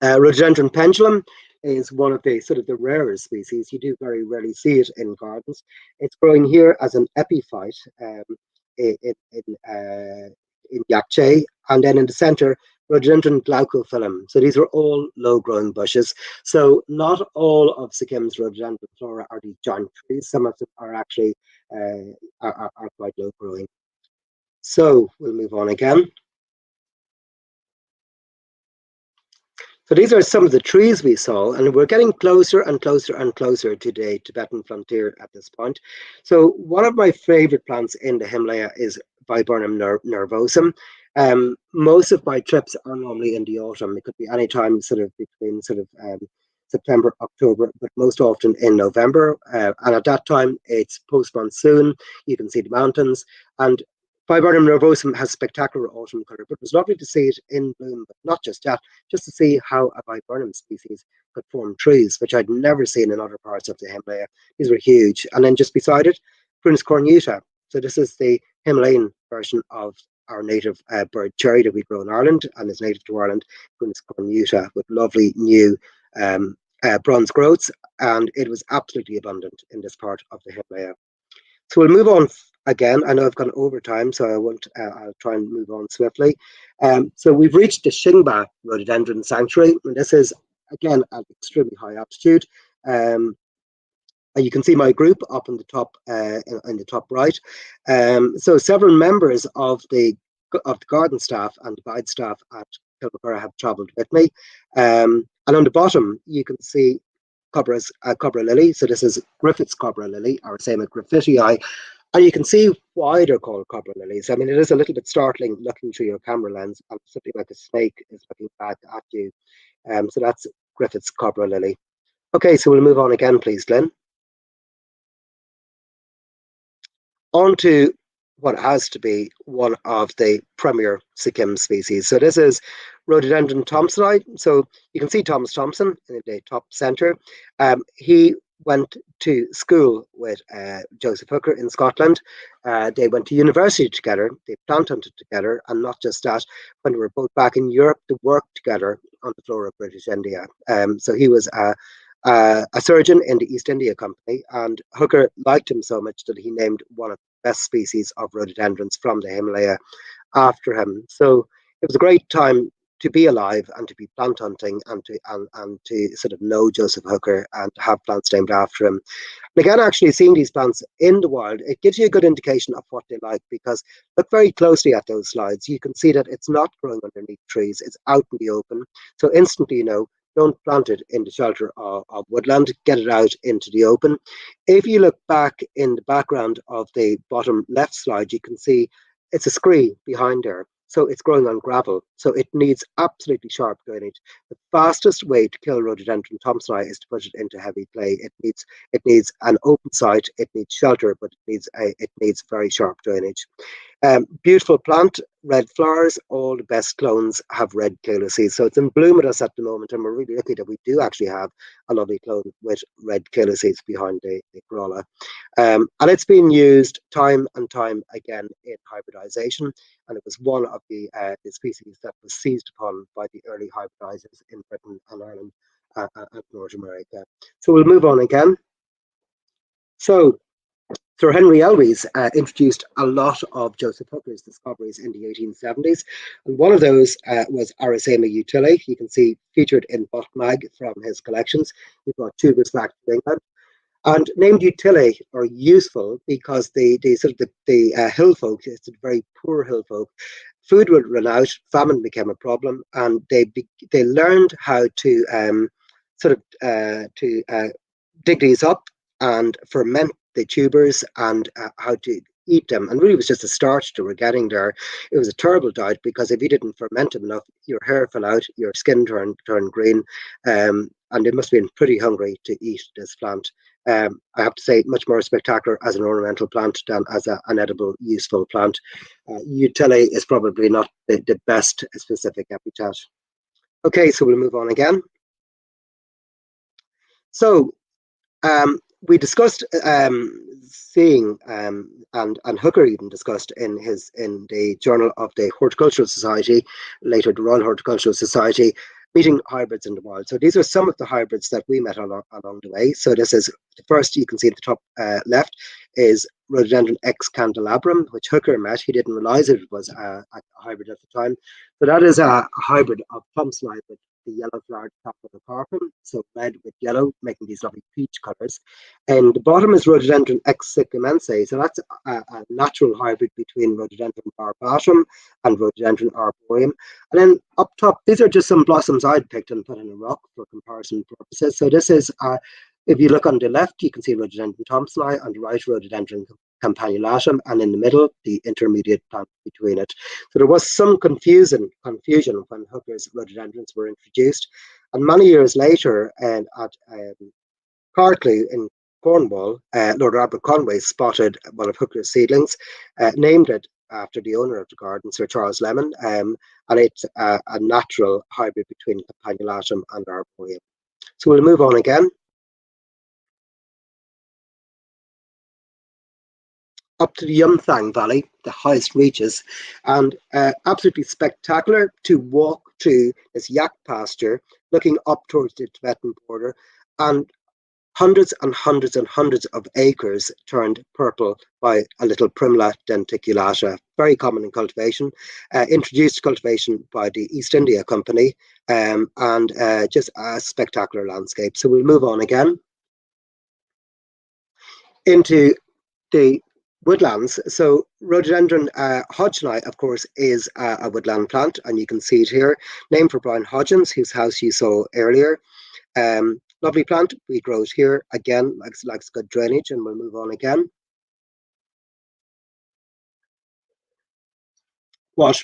Rhododendron pendulum is one of the rarest species. You do very rarely see it in gardens. It's growing here as an epiphyte in Yakche, and then in the center Rhododendron glaucophyllum. So these are all low-growing bushes. So not all of Sikkim's rhododendron flora are these giant trees. Some of them are actually are quite low-growing. So we'll move on again. So these are some of the trees we saw, and we're getting closer and closer and closer to the Tibetan frontier at this point. So one of my favorite plants in the Himalaya is Viburnum nervosum. Most of my trips are normally in the autumn. It could be any time sort of between September, October, but most often in November. And at that time, it's post-monsoon. You can see the mountains. And Viburnum nervosum has spectacular autumn colour, but it was lovely to see it in bloom, but not just that, just to see how a viburnum species could form trees, which I'd never seen in other parts of the Himalaya. These were huge. And then just beside it, Prunus cornuta. So this is the Himalayan version of our native bird cherry that we grow in Ireland and is native to Ireland, Prunus cornuta, with lovely new bronze growths, and it was absolutely abundant in this part of the Himalaya. So we'll move on again. I know I've gone over time, so I won't. I'll try and move on swiftly. So we've reached the Shingba Rhododendron Sanctuary, and this is again at extremely high altitude. And you can see my group up in the top, in the top right. So several members of the garden staff and the guide staff at Kilmacurragh have travelled with me. And on the bottom, you can see Cobra's Cobra lily. So this is Griffith's Cobra lily, or Séamus griffitii. And you can see why they're called Cobra lilies. I mean, it is a little bit startling looking through your camera lens and something like a snake is looking back at you. So that's Griffith's Cobra lily. Okay, so we'll move on again, please, Glenn. On to what has to be one of the premier Sikkim species. So this is Rhododendron thompsoni. So you can see Thomas Thompson in the top centre. He went to school with Joseph Hooker in Scotland. They went to university together. They plant hunted together, and not just that. When they were both back in Europe, they worked together on the flora of British India. So he was a surgeon in the East India Company, and Hooker liked him so much that he named one of the best species of rhododendrons from the Himalaya after him. So it was a great time to be alive and to be plant hunting and to sort of know Joseph Hooker and have plants named after him. And again, actually seeing these plants in the wild, it gives you a good indication of what they like, because look very closely at those slides. You can see that it's not growing underneath trees, it's out in the open. So instantly, you know, don't plant it in the shelter of woodland, get it out into the open. If you look back in the background of the bottom left slide, you can see it's a scree behind there. So it's growing on gravel. So it needs absolutely sharp drainage. The fastest way to kill Rhododendron thompsoni is to put it into heavy clay. It needs an open site, it needs shelter, but it needs very sharp drainage. Beautiful plant, red flowers. All the best clones have red calyces. So it's in bloom with us at the moment, and we're really lucky that we do actually have a lovely clone with red calyces behind the corolla. And it's been used time and time again in hybridization, and it was one of the species that was seized upon by the early hybridizers in Britain and Ireland and North America. So we'll move on again. So Sir Henry Elwes introduced a lot of Joseph Hooker's discoveries in the 1870s, and one of those was Arisema utile. You can see featured in Botanic from his collections. We brought tubers back to England, and named utile or useful because the hill folk, it's a very poor hill folk. Food would run out, famine became a problem, and they learned how to dig these up and ferment the tubers and how to eat them. And really it was just a start they were getting there. It was a terrible diet because if you didn't ferment them enough, your hair fell out, your skin turned green, and they must have been pretty hungry to eat this plant. I have to say, much more spectacular as an ornamental plant than as an edible, useful plant. Utile is probably not the best specific epithet. Okay, so we'll move on again. So we discussed seeing, and Hooker even discussed in the Journal of the Horticultural Society, later the Royal Horticultural Society, meeting hybrids in the wild. So these are some of the hybrids that we met along the way. So this is the first you can see at the top left is Rhododendron X candelabrum, which Hooker met. He didn't realize it was a hybrid at the time. So that is a hybrid of Thompsonii with the yellow flowered top of the carpet, so red with yellow, making these lovely peach colours. And the bottom is Rhododendron X sikkimense, so that's a natural hybrid between Rhododendron barbatum and Rhododendron arboreum. And then up top, these are just some blossoms I'd picked and put in a rock for comparison purposes. So this is, if you look on the left, you can see Rhododendron Thompsonii, on the right, Rhododendron campanulatum, and in the middle, the intermediate plant between it. So there was some confusion when Hooker's rhododendrons were introduced. And many years later, at Cartley in Cornwall, Lord Robert Conway spotted one of Hooker's seedlings, named it after the owner of the garden, Sir Charles Lemon, and it's a natural hybrid between campanulatum and arboreum. So we'll move on again. Up to the Chungthang Valley, the highest reaches, and absolutely spectacular to walk through this yak pasture, looking up towards the Tibetan border, and hundreds and hundreds and hundreds of acres turned purple by a little Primula denticulata, very common in cultivation, introduced to cultivation by the East India Company, and just a spectacular landscape. So we'll move on again into the woodlands. So Rhododendron hodgsonii, of course, is a woodland plant, and you can see it here, named for Brian Hodgins, whose house you saw earlier. Lovely plant, we grow it here, again, likes good drainage, and we'll move on again. What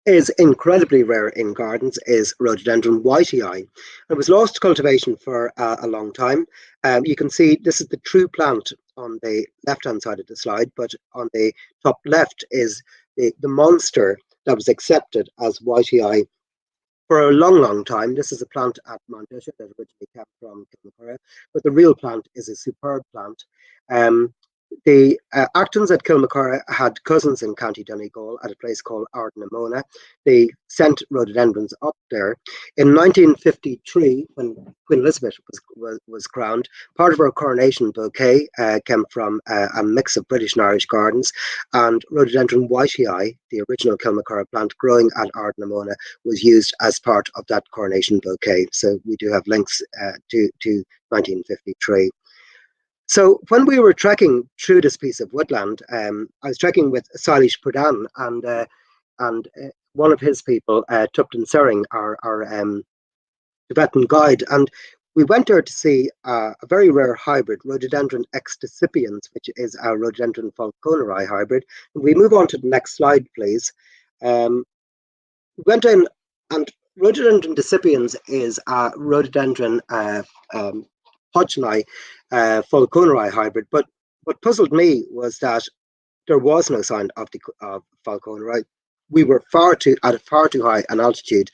is incredibly rare in gardens is Rhododendron whitei. It was lost to cultivation for a long time. You can see this is the true plant on the left-hand side of the slide, but on the top left is the monster that was accepted as whitei for a long, long time. This is a plant at Manebhanjan that originally came from Kilmacurragh, but the real plant is a superb plant. The Actons at Kilmacurragh had cousins in County Donegal at a place called Ardnamona. They sent rhododendrons up there. In 1953, when Queen Elizabeth was crowned, part of her coronation bouquet came from a mix of British and Irish gardens, and Rhododendron whitei, the original Kilmacurragh plant growing at Ardnamona, was used as part of that coronation bouquet. So we do have links to 1953. So when we were trekking through this piece of woodland, I was trekking with Salish Pradhan and one of his people, Tupton Sering, our Tibetan guide, and we went there to see a very rare hybrid, Rhododendron X decipiens, which is a Rhododendron falconeri hybrid. And we move on to the next slide, please. We went in, and Rhododendron decipiens is a Rhododendron hodgsonii falconeri hybrid, but what puzzled me was that there was no sign of falconeri. We were at a far too high an altitude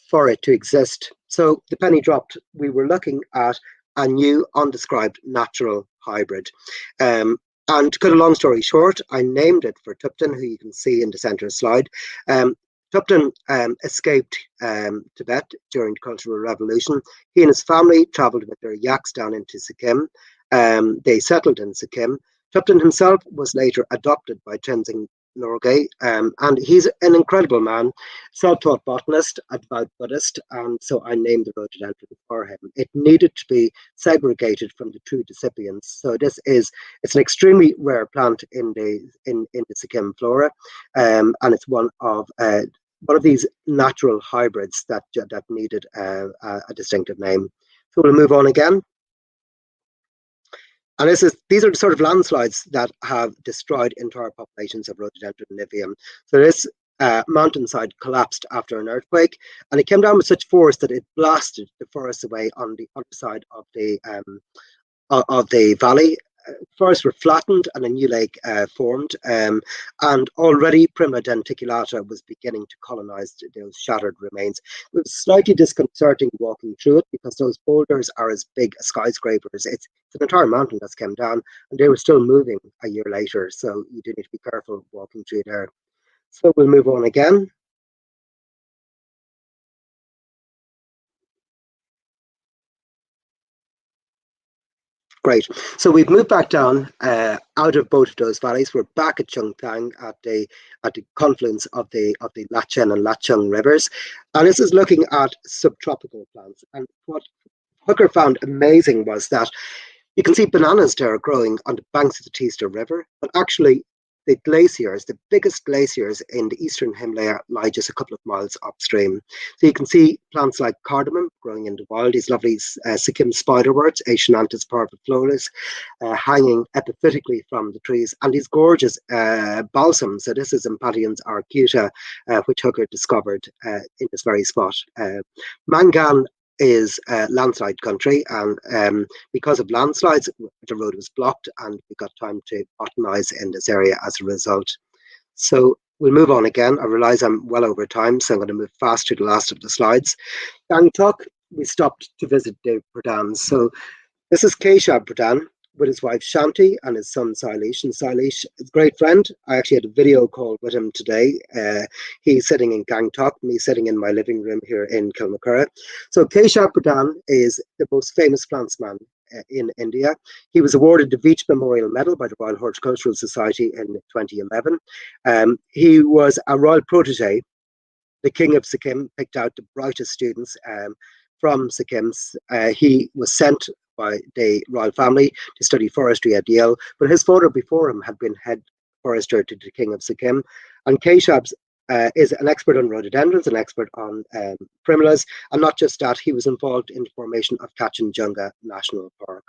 for it to exist. So the penny dropped. We were looking at a new undescribed natural hybrid. And to cut a long story short, I named it for Tupton, who you can see in the center slide. Tupton escaped Tibet during the Cultural Revolution. He and his family travelled with their yaks down into Sikkim. They settled in Sikkim. Tupton himself was later adopted by Tenzing Norgay, and he's an incredible man, self-taught botanist, devout Buddhist, and so I named the rhododendron for him. It needed to be segregated from the true decipiens. So it's an extremely rare plant in the Sikkim flora, and it's one of these natural hybrids that needed a distinctive name. So we'll move on again. And these are the sort of landslides that have destroyed entire populations of Rhododendron niveum. So this mountainside collapsed after an earthquake, and it came down with such force that it blasted the forest away on the other side of the valley. Forests were flattened and a new lake formed, and already Primula denticulata was beginning to colonize those shattered remains. It was slightly disconcerting walking through it because those boulders are as big as skyscrapers. It's an entire mountain that's come down, and they were still moving a year later, so you do need to be careful walking through there. So we'll move on again. Great. So we've moved back down out of both of those valleys. We're back at Chungthang at the confluence of the Lachen and Lachung rivers, and this is looking at subtropical plants. And what Hooker found amazing was that you can see bananas there growing on the banks of the Teesta River, but actually the glaciers, the biggest glaciers in the eastern Himalaya, lie just a couple of miles upstream. So you can see plants like cardamom growing in the wild, these lovely Sikkim spiderworts, Aeschylanthus parviflorus, hanging epiphytically from the trees, and these gorgeous balsams. So this is Impatiens arcuta, which Hooker discovered in this very spot. Mangan is landslide country, and because of landslides the road was blocked and we got time to botanize in this area as a result. So we'll move on again. I realize I'm well over time, so I'm going to move fast to the last of the slides. Gangtok, we stopped to visit Dave Pradhan. So this is Keshav Pradhan with his wife Shanti and his son Sailesh. And Sailesh is a great friend. I actually had a video call with him today. He's sitting in Gangtok, me sitting in my living room here in Kilmacurragh. So Keshav Pradhan is the most famous plantsman in India. He was awarded the Veitch Memorial Medal by the Royal Horticultural Society in 2011. He was a royal protege. The King of Sikkim picked out the brightest students from Sikkim. He was sent by the royal family to study forestry at Yale, but his father before him had been head forester to the King of Sikkim. And Keshav is an expert on rhododendrons, an expert on primulas, and not just that, he was involved in the formation of Kanchenjunga National Park.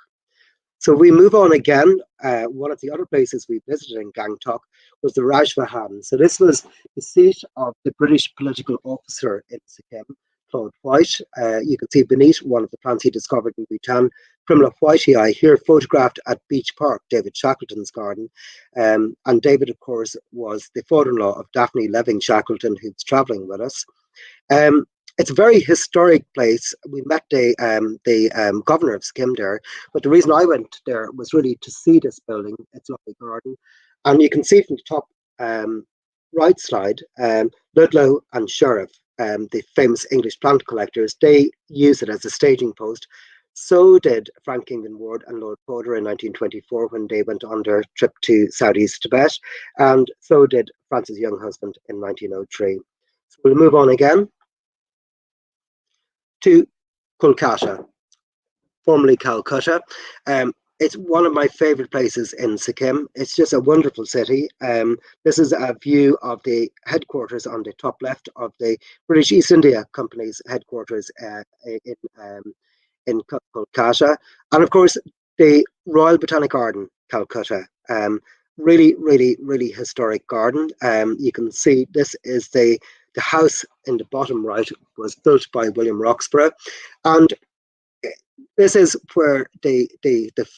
So we move on again. One of the other places we visited in Gangtok was the Rajvahan. So this was the seat of the British political officer in Sikkim, Claude White. You can see beneath one of the plants he discovered in Bhutan, Primula whiteii, here photographed at Beach Park, David Shackleton's garden. And David, of course, was the father-in-law of Daphne Leving Shackleton, who's traveling with us. It's a very historic place. We met the governor of Sikkim there, but the reason I went there was really to see this building, its lovely garden. And you can see from the top right slide, Ludlow and Sheriff, the famous English plant collectors, they used it as a staging post. So did Frank Kingdon Ward and Lord Porter in 1924 when they went on their trip to Southeast Tibet, and so did Francis Younghusband in 1903. So we'll move on again to Kolkata, formerly Calcutta. It's one of my favorite places in Sikkim. It's just a wonderful city. This is a view of the headquarters on the top left of the British East India Company's headquarters in Kolkata. And of course, the Royal Botanic Garden, Calcutta. Really, really, really historic garden. You can see this is the house in the bottom right was built by William Roxburgh. And this is where the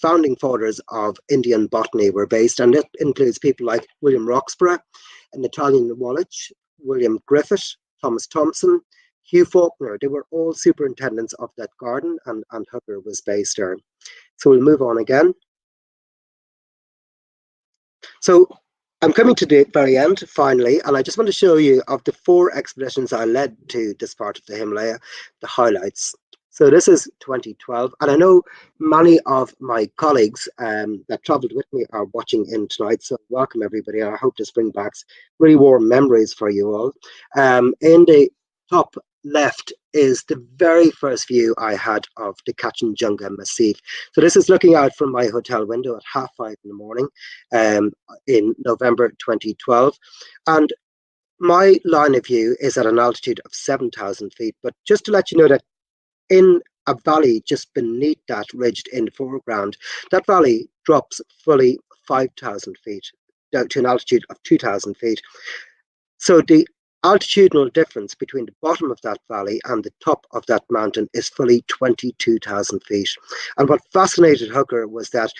founding fathers of Indian botany were based, and it includes people like William Roxburgh, Nathaniel Wallich, William Griffith, Thomas Thompson, Hugh Faulkner. They were all superintendents of that garden, and Hooker was based there. So we'll move on again. So I'm coming to the very end, finally, and I just want to show you of the 4 expeditions I led to this part of the Himalaya, the highlights. So this is 2012, and I know many of my colleagues that travelled with me are watching in tonight, so welcome everybody. I hope this brings back really warm memories for you all. In the top left is the very first view I had of the Kanchenjunga Massif. So this is looking out from my hotel window at 5:30 in the morning in November 2012. And my line of view is at an altitude of 7,000 feet. But just to let you know that in a valley just beneath that ridge in the foreground, that valley drops fully 5,000 feet down to an altitude of 2,000 feet. So the altitudinal difference between the bottom of that valley and the top of that mountain is fully 22,000 feet. And what fascinated Hooker was that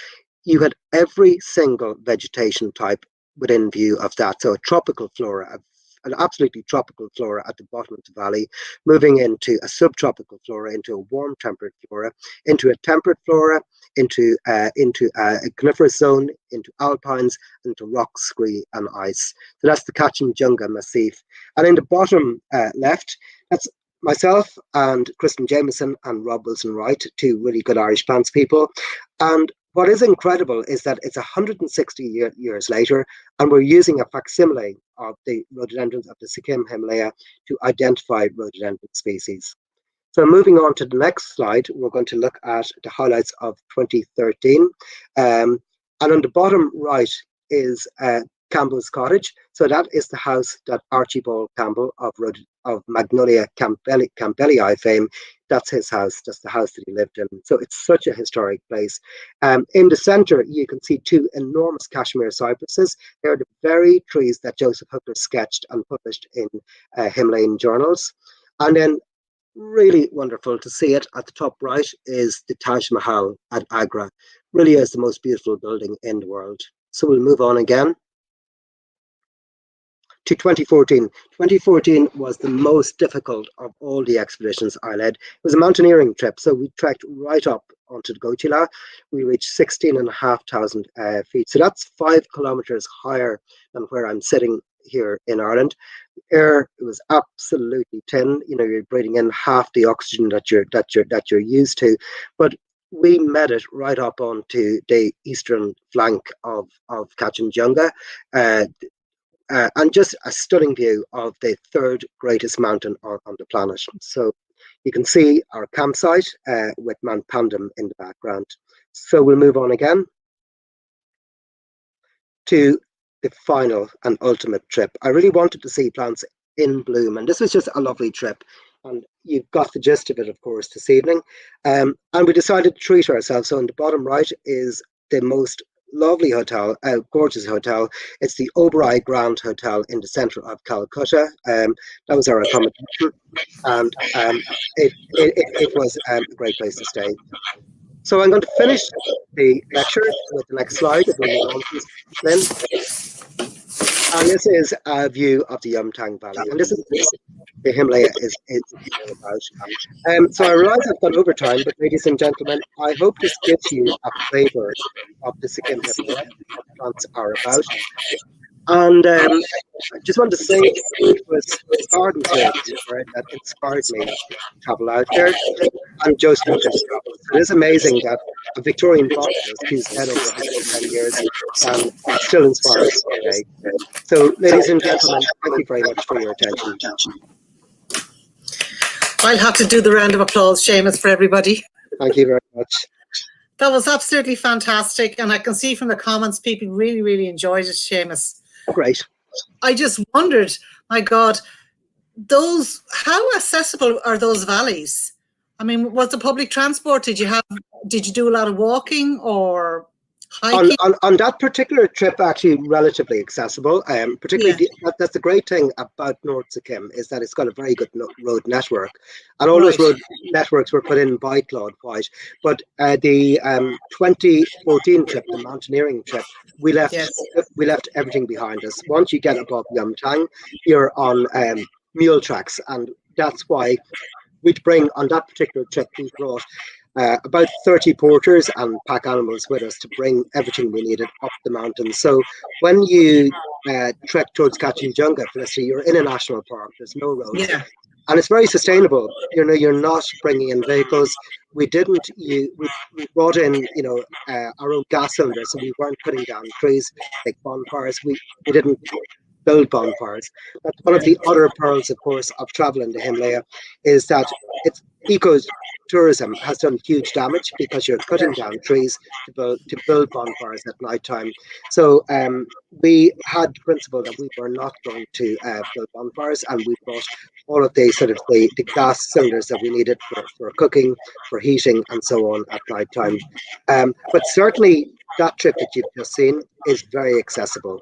you had every single vegetation type within view of that. So a tropical flora, an absolutely tropical flora at the bottom of the valley, moving into a subtropical flora, into a warm temperate flora, into a temperate flora, into a coniferous zone, into alpines, into rock, scree and ice. So that's the Kanchenjunga Massif. And in the bottom left, that's myself and Kristen Jameson and Rob Wilson Wright, 2 really good Irish plants people. And what is incredible is that it's 160 years later, and we're using a facsimile of the rhododendrons of the Sikkim Himalaya to identify rhododendron species. So moving on to the next slide, we're going to look at the highlights of 2013. And on the bottom right is Campbell's cottage. So that is the house that Archibald Campbell of Magnolia Campbelliae fame, that's his house. That's the house that he lived in. So it's such a historic place. In the center, you can see two enormous cashmere cypresses. They're the very trees that Joseph Hooker sketched and published in Himalayan journals. And then really wonderful to see it at the top right is the Taj Mahal at Agra. Really is the most beautiful building in the world. So we'll move on again to 2014. 2014 was the most difficult of all the expeditions I led. It was a mountaineering trip, so we trekked right up onto the Gotila. We reached 16,500 feet. So that's 5 kilometers higher than where I'm sitting here in Ireland. Air, it was absolutely thin. You know, you're breathing in half the oxygen that you're used to. But we made it right up onto the eastern flank of Kanchenjunga. And just a stunning view of the third greatest mountain on the planet. So you can see our campsite with Manebhanjan in the background. So we'll move on again to the final and ultimate trip. I really wanted to see plants in bloom, and this was just a lovely trip. And you've got the gist of it, of course, this evening. And we decided to treat ourselves. So on the bottom right is the most lovely hotel, gorgeous hotel. It's the Oberoi Grand Hotel in the center of Calcutta. That was our accommodation, and it was a great place to stay. So I'm going to finish the lecture with the next slide. And this is a view of the Chungthang Valley, and this is the Himalaya is about. So I realize I've gone over time, but ladies and gentlemen, I hope this gives you a flavour of the Sikkim Himalaya, what plants are about. And I just want to say it was gardens here that inspired me to travel out there, and Joseph Hooker's travel. So it is amazing that a Victorian botanist who's dead over 10 years still inspires today. So, ladies and gentlemen, thank you very much for your attention. I'll have to do the round of applause, Séamus, for everybody. Thank you very much. That was absolutely fantastic. And I can see from the comments, people really, really enjoyed it, Séamus. Great. I just wondered, my God, how accessible are those valleys? I mean, was the public transport? Did you do a lot of walking or hiking? On that particular trip, actually relatively accessible. Particularly, that's the great thing about North Sikkim is that it's got a very good road network, and all those road networks were put in by Claude White. But the 2014 trip, the mountaineering trip, we left everything behind us. Once you get above Chungthang, you're on mule tracks, and that's why we'd bring on that particular trip. We brought about 30 porters and pack animals with us to bring everything we needed up the mountain. So when you trek towards Kanchenjunga, you're in a national park. There's no roads, and it's very sustainable. You know, you're not bringing in vehicles. We brought in, our own gas cylinders, so we weren't putting down trees like bonfires. We didn't build bonfires. But one of the other pearls, of course, of travel in the Himalaya is that it's ecotourism has done huge damage because you're cutting down trees to build bonfires at night time. So we had the principle that we were not going to build bonfires, and we brought all of the the gas cylinders that we needed for cooking, for heating, and so on at night time. But certainly that trip that you've just seen is very accessible.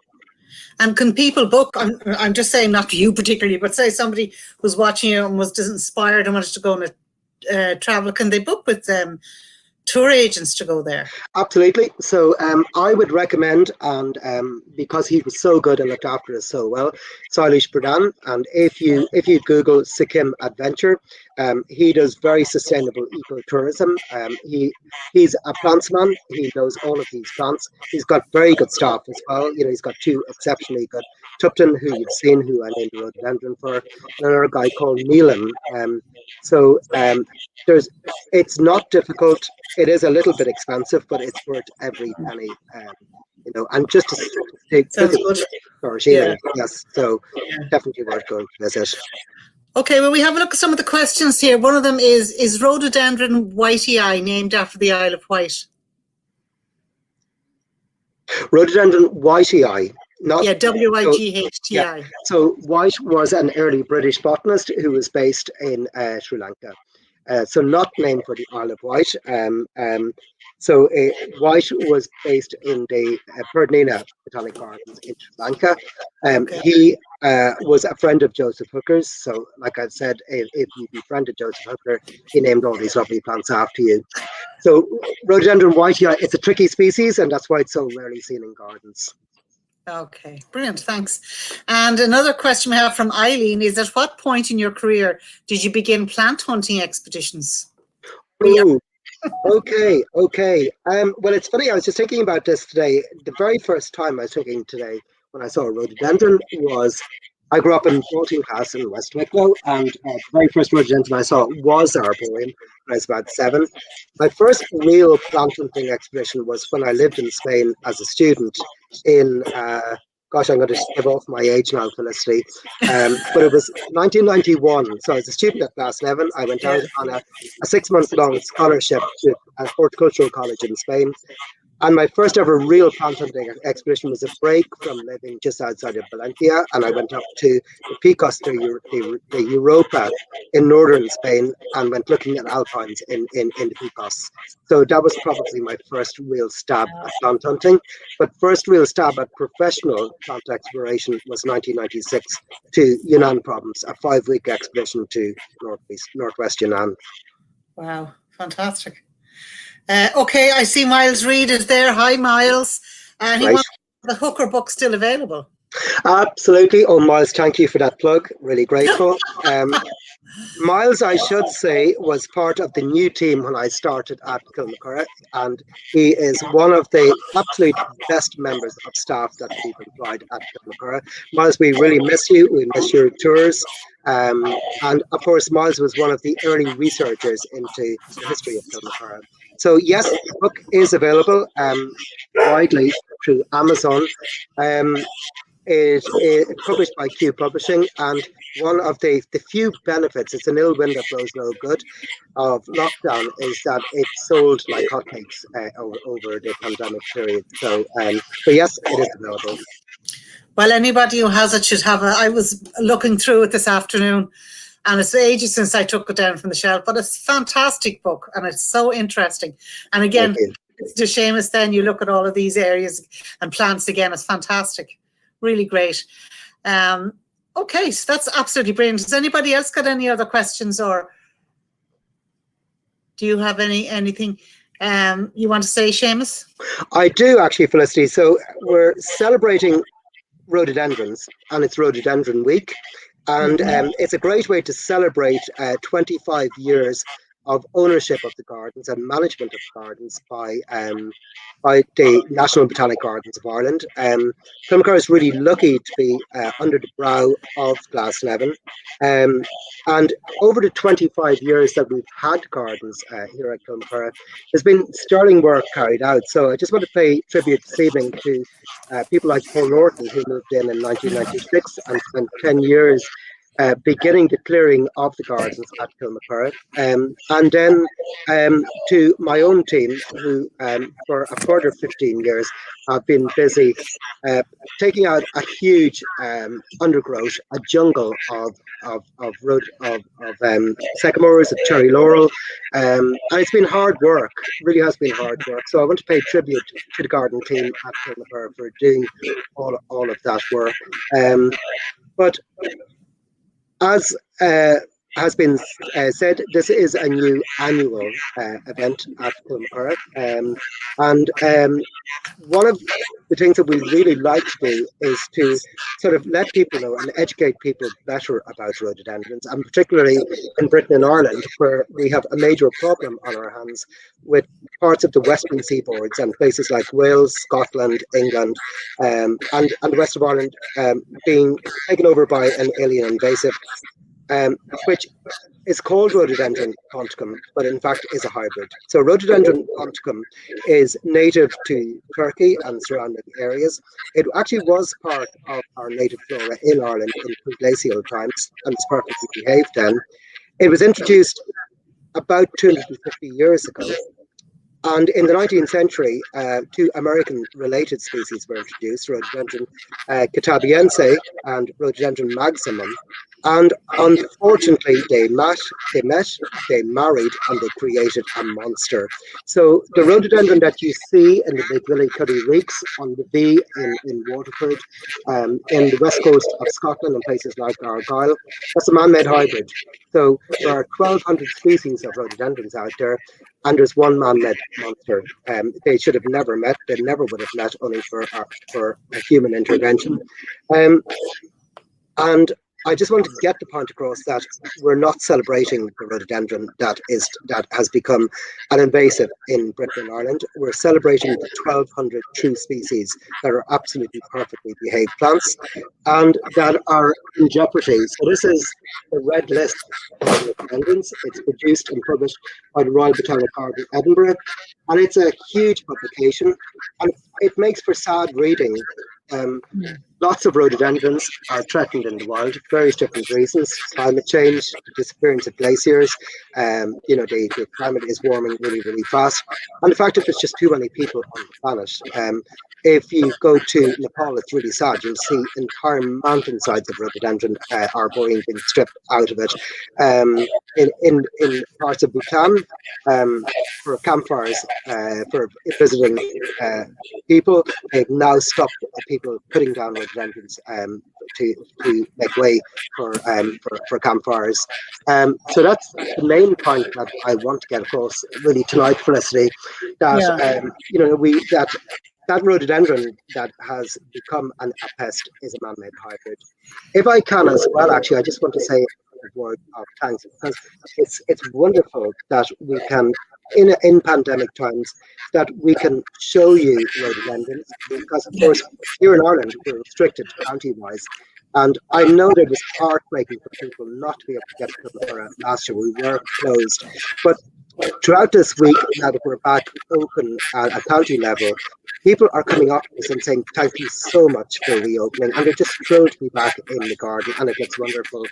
And can people book? I'm just saying, not you particularly, but say somebody was watching you and was just inspired and wanted to go on a travel. Can they book with tour agents to go there? Absolutely. So I would recommend, and because he was so good and looked after us so well, Sailesh Pradhan. And if you Google Sikkim Adventure, he does very sustainable ecotourism. He's a plantsman. He knows all of these plants. He's got very good staff as well. You know, he's got 2 exceptionally good Tupton, who you've seen, who I named the rhododendron for, and another guy called Neelam. It's not difficult. It is a little bit expensive, but it's worth every penny. And just to take Sounds good. Sheeling, yes. So definitely worth going to visit. Okay, well, we have a look at some of the questions here. One of them is Rhododendron whitei named after the Isle of Wight? Rhododendron whitei. Whighti. So White was an early British botanist who was based in Sri Lanka. So not named for the Isle of Wight. White was based in the Perdnina Botanic Gardens in Sri Lanka. He was a friend of Joseph Hooker's. So like I've said, if you befriended Joseph Hooker, he named all these lovely plants after you. So Rhododendron whitei, it's a tricky species, and that's why it's so rarely seen in gardens. Okay, brilliant, thanks. And another question we have from Eileen is, at what point in your career did you begin plant hunting expeditions? Ooh, okay. Well, it's funny, I was just thinking about this today. The very first time I was thinking today when I saw a rhododendron was, I grew up in Baltinghouse in West Wicklow, and the very first rhododendron I saw was arboreum when I was about 7. My first real plant hunting expedition was when I lived in Spain as a student in, gosh, I'm going to give off my age now, Felicity, but it was 1991. So as a student at class 11, I went out on a 6-month-long scholarship to a horticultural college in Spain. And my first ever real plant hunting expedition was a break from living just outside of Valencia, and I went up to the Picos de Europa in northern Spain and went looking at alpines in the Picos. So that was probably my first real stab at plant hunting. But first real stab at professional plant exploration was 1996 to Yunnan province, a 5-week expedition to northwest Yunnan. Wow, fantastic. Okay, I see Miles Reid is there. Hi, Miles. And he wants the Hooker book still available. Absolutely. Oh, Miles, thank you for that plug. Really grateful. Miles, I should say, was part of the new team when I started at Kilmacurragh, and he is one of the absolute best members of staff that we've employed at Kilmacurragh. Miles, we really miss you. We miss your tours. And of course, Miles was one of the early researchers into the history of Kilmacurragh. So yes, the book is available widely through Amazon. It is published by Q Publishing, and one of the few benefits, it's an ill wind that blows no good, of lockdown is that it sold like hotcakes over the pandemic period. So yes, it is available. Well, anybody who has it should have it. I was looking through it this afternoon, and it's ages since I took it down from the shelf, but it's a fantastic book, and it's so interesting. And again, it's to Seamus, then you look at all of these areas and plants again, it's fantastic. Really great. Okay, so that's absolutely brilliant. Has anybody else got any other questions, or do you have anything you want to say, Seamus? I do actually, Felicity. So we're celebrating rhododendrons, and it's Rhododendron Week, and it's a great way to celebrate 25 years of ownership of the gardens and management of the gardens by the National Botanic Gardens of Ireland. Kilmacurragh is really lucky to be under the brow of Glasnevin. And over the 25 years that we've had gardens here at Kilmacurragh, there's been sterling work carried out. So I just want to pay tribute this evening to people like Paul Norton, who moved in 1996 and spent 10 years beginning the clearing of the gardens at Kilmacurragh, and then to my own team, who for a further 15 years have been busy taking out a huge undergrowth, a jungle of sycamores, of cherry laurel, and it's been hard work. Really has been hard work. So I want to pay tribute to the garden team at Kilmacurragh for doing all of that work. But as has been said, this is a new annual event at Kilmacurragh. And one of the things that we really like to do is to sort of let people know and educate people better about rhododendrons, and particularly in Britain and Ireland, where we have a major problem on our hands with parts of the western seaboards and places like Wales, Scotland, England, and the west of Ireland being taken over by an alien invasive, which is called Rhododendron ponticum, but in fact is a hybrid. So Rhododendron ponticum is native to Turkey and surrounding areas. It actually was part of our native flora in Ireland in pre-glacial times, and it's perfectly behaved then. It was introduced about 250 years ago. And in the 19th century, two American related species were introduced, Rhododendron catabiense and Rhododendron maximum. And unfortunately, they met, they married, and they created a monster. So the rhododendron that you see in the Big Willie Cuddy Reeks, on the V in Waterford, in the west coast of Scotland and places like Argyll, that's a man-made hybrid. So there are 1,200 species of rhododendrons out there, and there's one man-made monster. They should have never met. They never would have met, only for a human intervention. And I just want to get the point across that we're not celebrating the rhododendron that has become an invasive in Britain and Ireland. We're celebrating the 1,200 true species that are absolutely perfectly behaved plants and that are in jeopardy. So this is the red list of rhododendrons. It's produced and published by the Royal Botanic Garden, Edinburgh, and it's a huge publication, and it makes for sad reading. Lots of rhododendrons are threatened in the wild for various different reasons. Climate change, the disappearance of glaciers, the climate is warming really, really fast. And the fact that there's just too many people on the planet. If you go to Nepal, it's really sad. You'll see entire mountainsides of rhododendron arboretum being stripped out of it. In parts of Bhutan, for campfires, for visiting people, they've now stopped people putting down rhododendrons to make way for campfires. So that's the main point that I want to get across really tonight, Felicity. That rhododendron that has become a pest is a man-made hybrid. If I can as well, actually, I just want to say a word of thanks, because it's wonderful that we can, in pandemic times, that we can show you rhododendrons, because of course here in Ireland we're restricted county-wise. And I know that it was heartbreaking for people not to be able to get to Kilmacurragh last year. We were closed, but throughout this week, now that we're back open at a county level, people are coming up to us and saying, thank you so much for reopening. And they're just thrilled to be back in the garden, and it looks wonderful.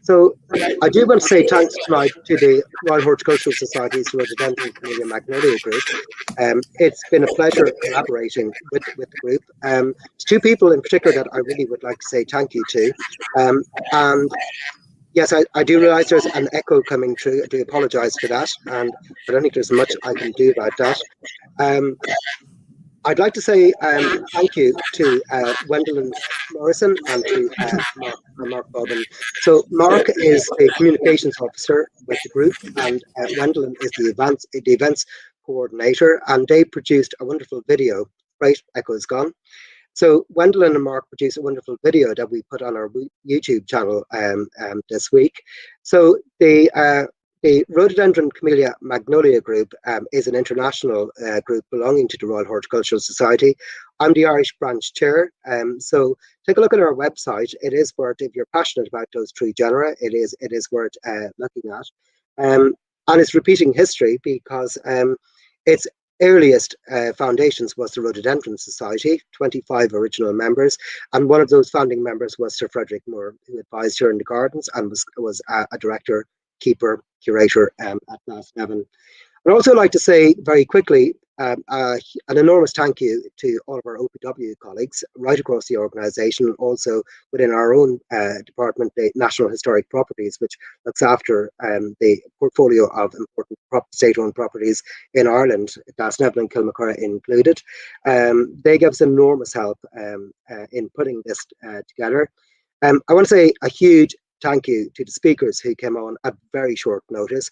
So I do want to say thanks tonight to the Royal Horticultural Society's Rhododendron Camellia Magnolia Group. It's been a pleasure collaborating with the group. There's two people in particular that I really would like to say thank you to. And yes, I do realise there's an echo coming through. I do apologise for that, and I don't think there's much I can do about that. I'd like to say thank you to Wendelin Morrison and to Mark Bobbin. So Mark is the communications officer with the group, and Wendelin is the events coordinator, and they produced a wonderful video. Right, echo's gone. So Wendelin and Mark produced a wonderful video that we put on our YouTube channel this week. So the Rhododendron Camellia Magnolia Group is an international group belonging to the Royal Horticultural Society. I'm the Irish branch chair. So take a look at our website. It is worth, if you're passionate about those three genera, it is worth looking at. And it's repeating history, because its earliest foundations was the Rhododendron Society, 25 original members, and one of those founding members was Sir Frederick Moore, who advised here in the gardens and was a director, keeper, curator at Glasnevin. I'd also like to say very quickly an enormous thank you to all of our OPW colleagues right across the organisation, also within our own department, the National Historic Properties, which looks after the portfolio of important state-owned properties in Ireland, Glasnevin and Kilmacurragh included. They gave us enormous help in putting this together. I want to say a huge thank you to the speakers who came on at very short notice.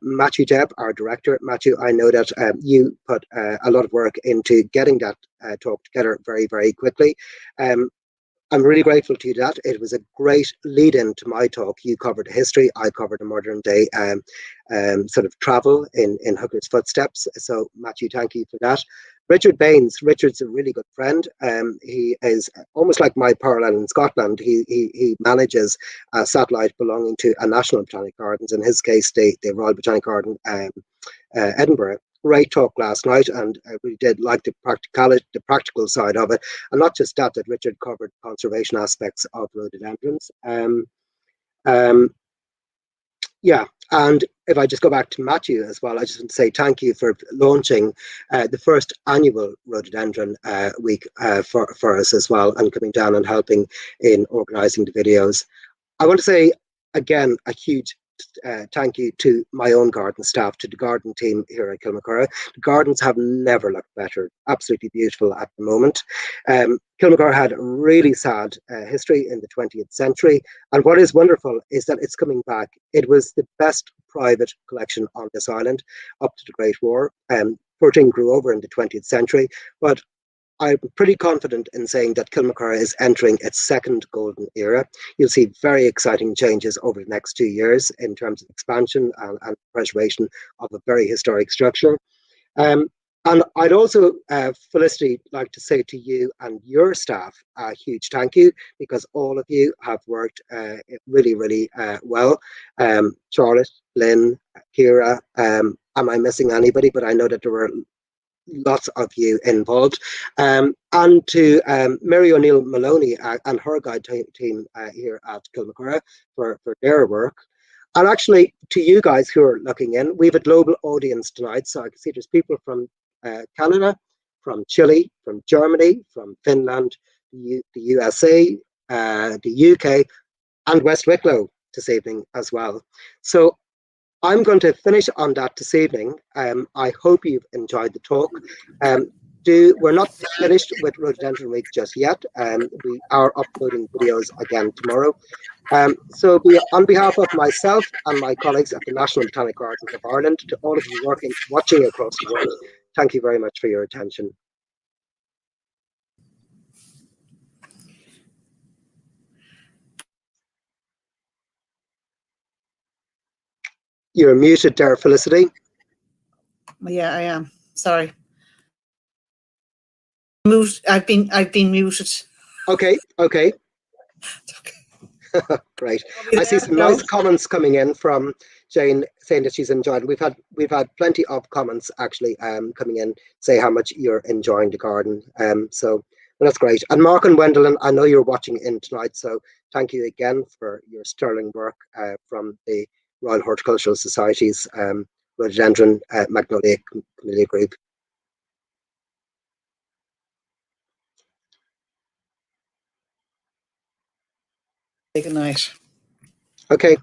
Matthew Jebb, our director. Matthew, I know that you put a lot of work into getting that talk together very, very quickly. I'm really grateful to you for that. It was a great lead-in to my talk. You covered the history, I covered the modern day sort of travel in Hooker's footsteps. So Matthew, thank you for that. Richard Baines, Richard's a really good friend. He is almost like my parallel in Scotland. He manages a satellite belonging to a national botanic gardens, in his case the Royal Botanic Garden Edinburgh. Great talk last night, and I really did like the practical side of it, and not just that Richard covered conservation aspects of rhododendrons. Yeah, and if I just go back to Matthew as well, I just want to say thank you for launching the first annual Rhododendron Week for us as well, and coming down and helping in organising the videos. I want to say again a huge thank you to my own garden staff, to the garden team here at Kilmacurragh. The gardens have never looked better, absolutely beautiful at the moment. Kilmacurragh had a really sad history in the 20th century, and what is wonderful is that it's coming back. It was the best private collection on this island up to the Great War. 14 grew over in the 20th century, but I'm pretty confident in saying that Kilmacurragh is entering its second golden era. You'll see very exciting changes over the next 2 years in terms of expansion and preservation of a very historic structure. And I'd also, Felicity, like to say to you and your staff a huge thank you, because all of you have worked really, really well. Charlotte, Lynn, Kira, am I missing anybody? But I know that there were lots of you involved, and to Mary O'Neill Maloney and her guide team here at Kilmacurragh for their work, and actually to you guys who are looking in. We have a global audience tonight, so I can see there's people from Canada, from Chile, from Germany, from Finland, the USA, the UK, and West Wicklow this evening as well. So I'm going to finish on that this evening. I hope you've enjoyed the talk. We're not finished with Rhododendron Week just yet. We are uploading videos again tomorrow. So on behalf of myself and my colleagues at the National Botanic Gardens of Ireland, to all of you watching across the world, thank you very much for your attention. You're muted there, Felicity. Yeah, I am. Sorry. I've been muted. Okay. Great. I see some nice comments coming in from Jane saying that she's enjoyed. We've had plenty of comments actually coming in say how much you're enjoying the garden. So well, that's great. And Mark and Wendelin, I know you're watching in tonight, so thank you again for your sterling work from the Royal Horticultural Society's Rhododendron Magnolia Group. Good night. Okay.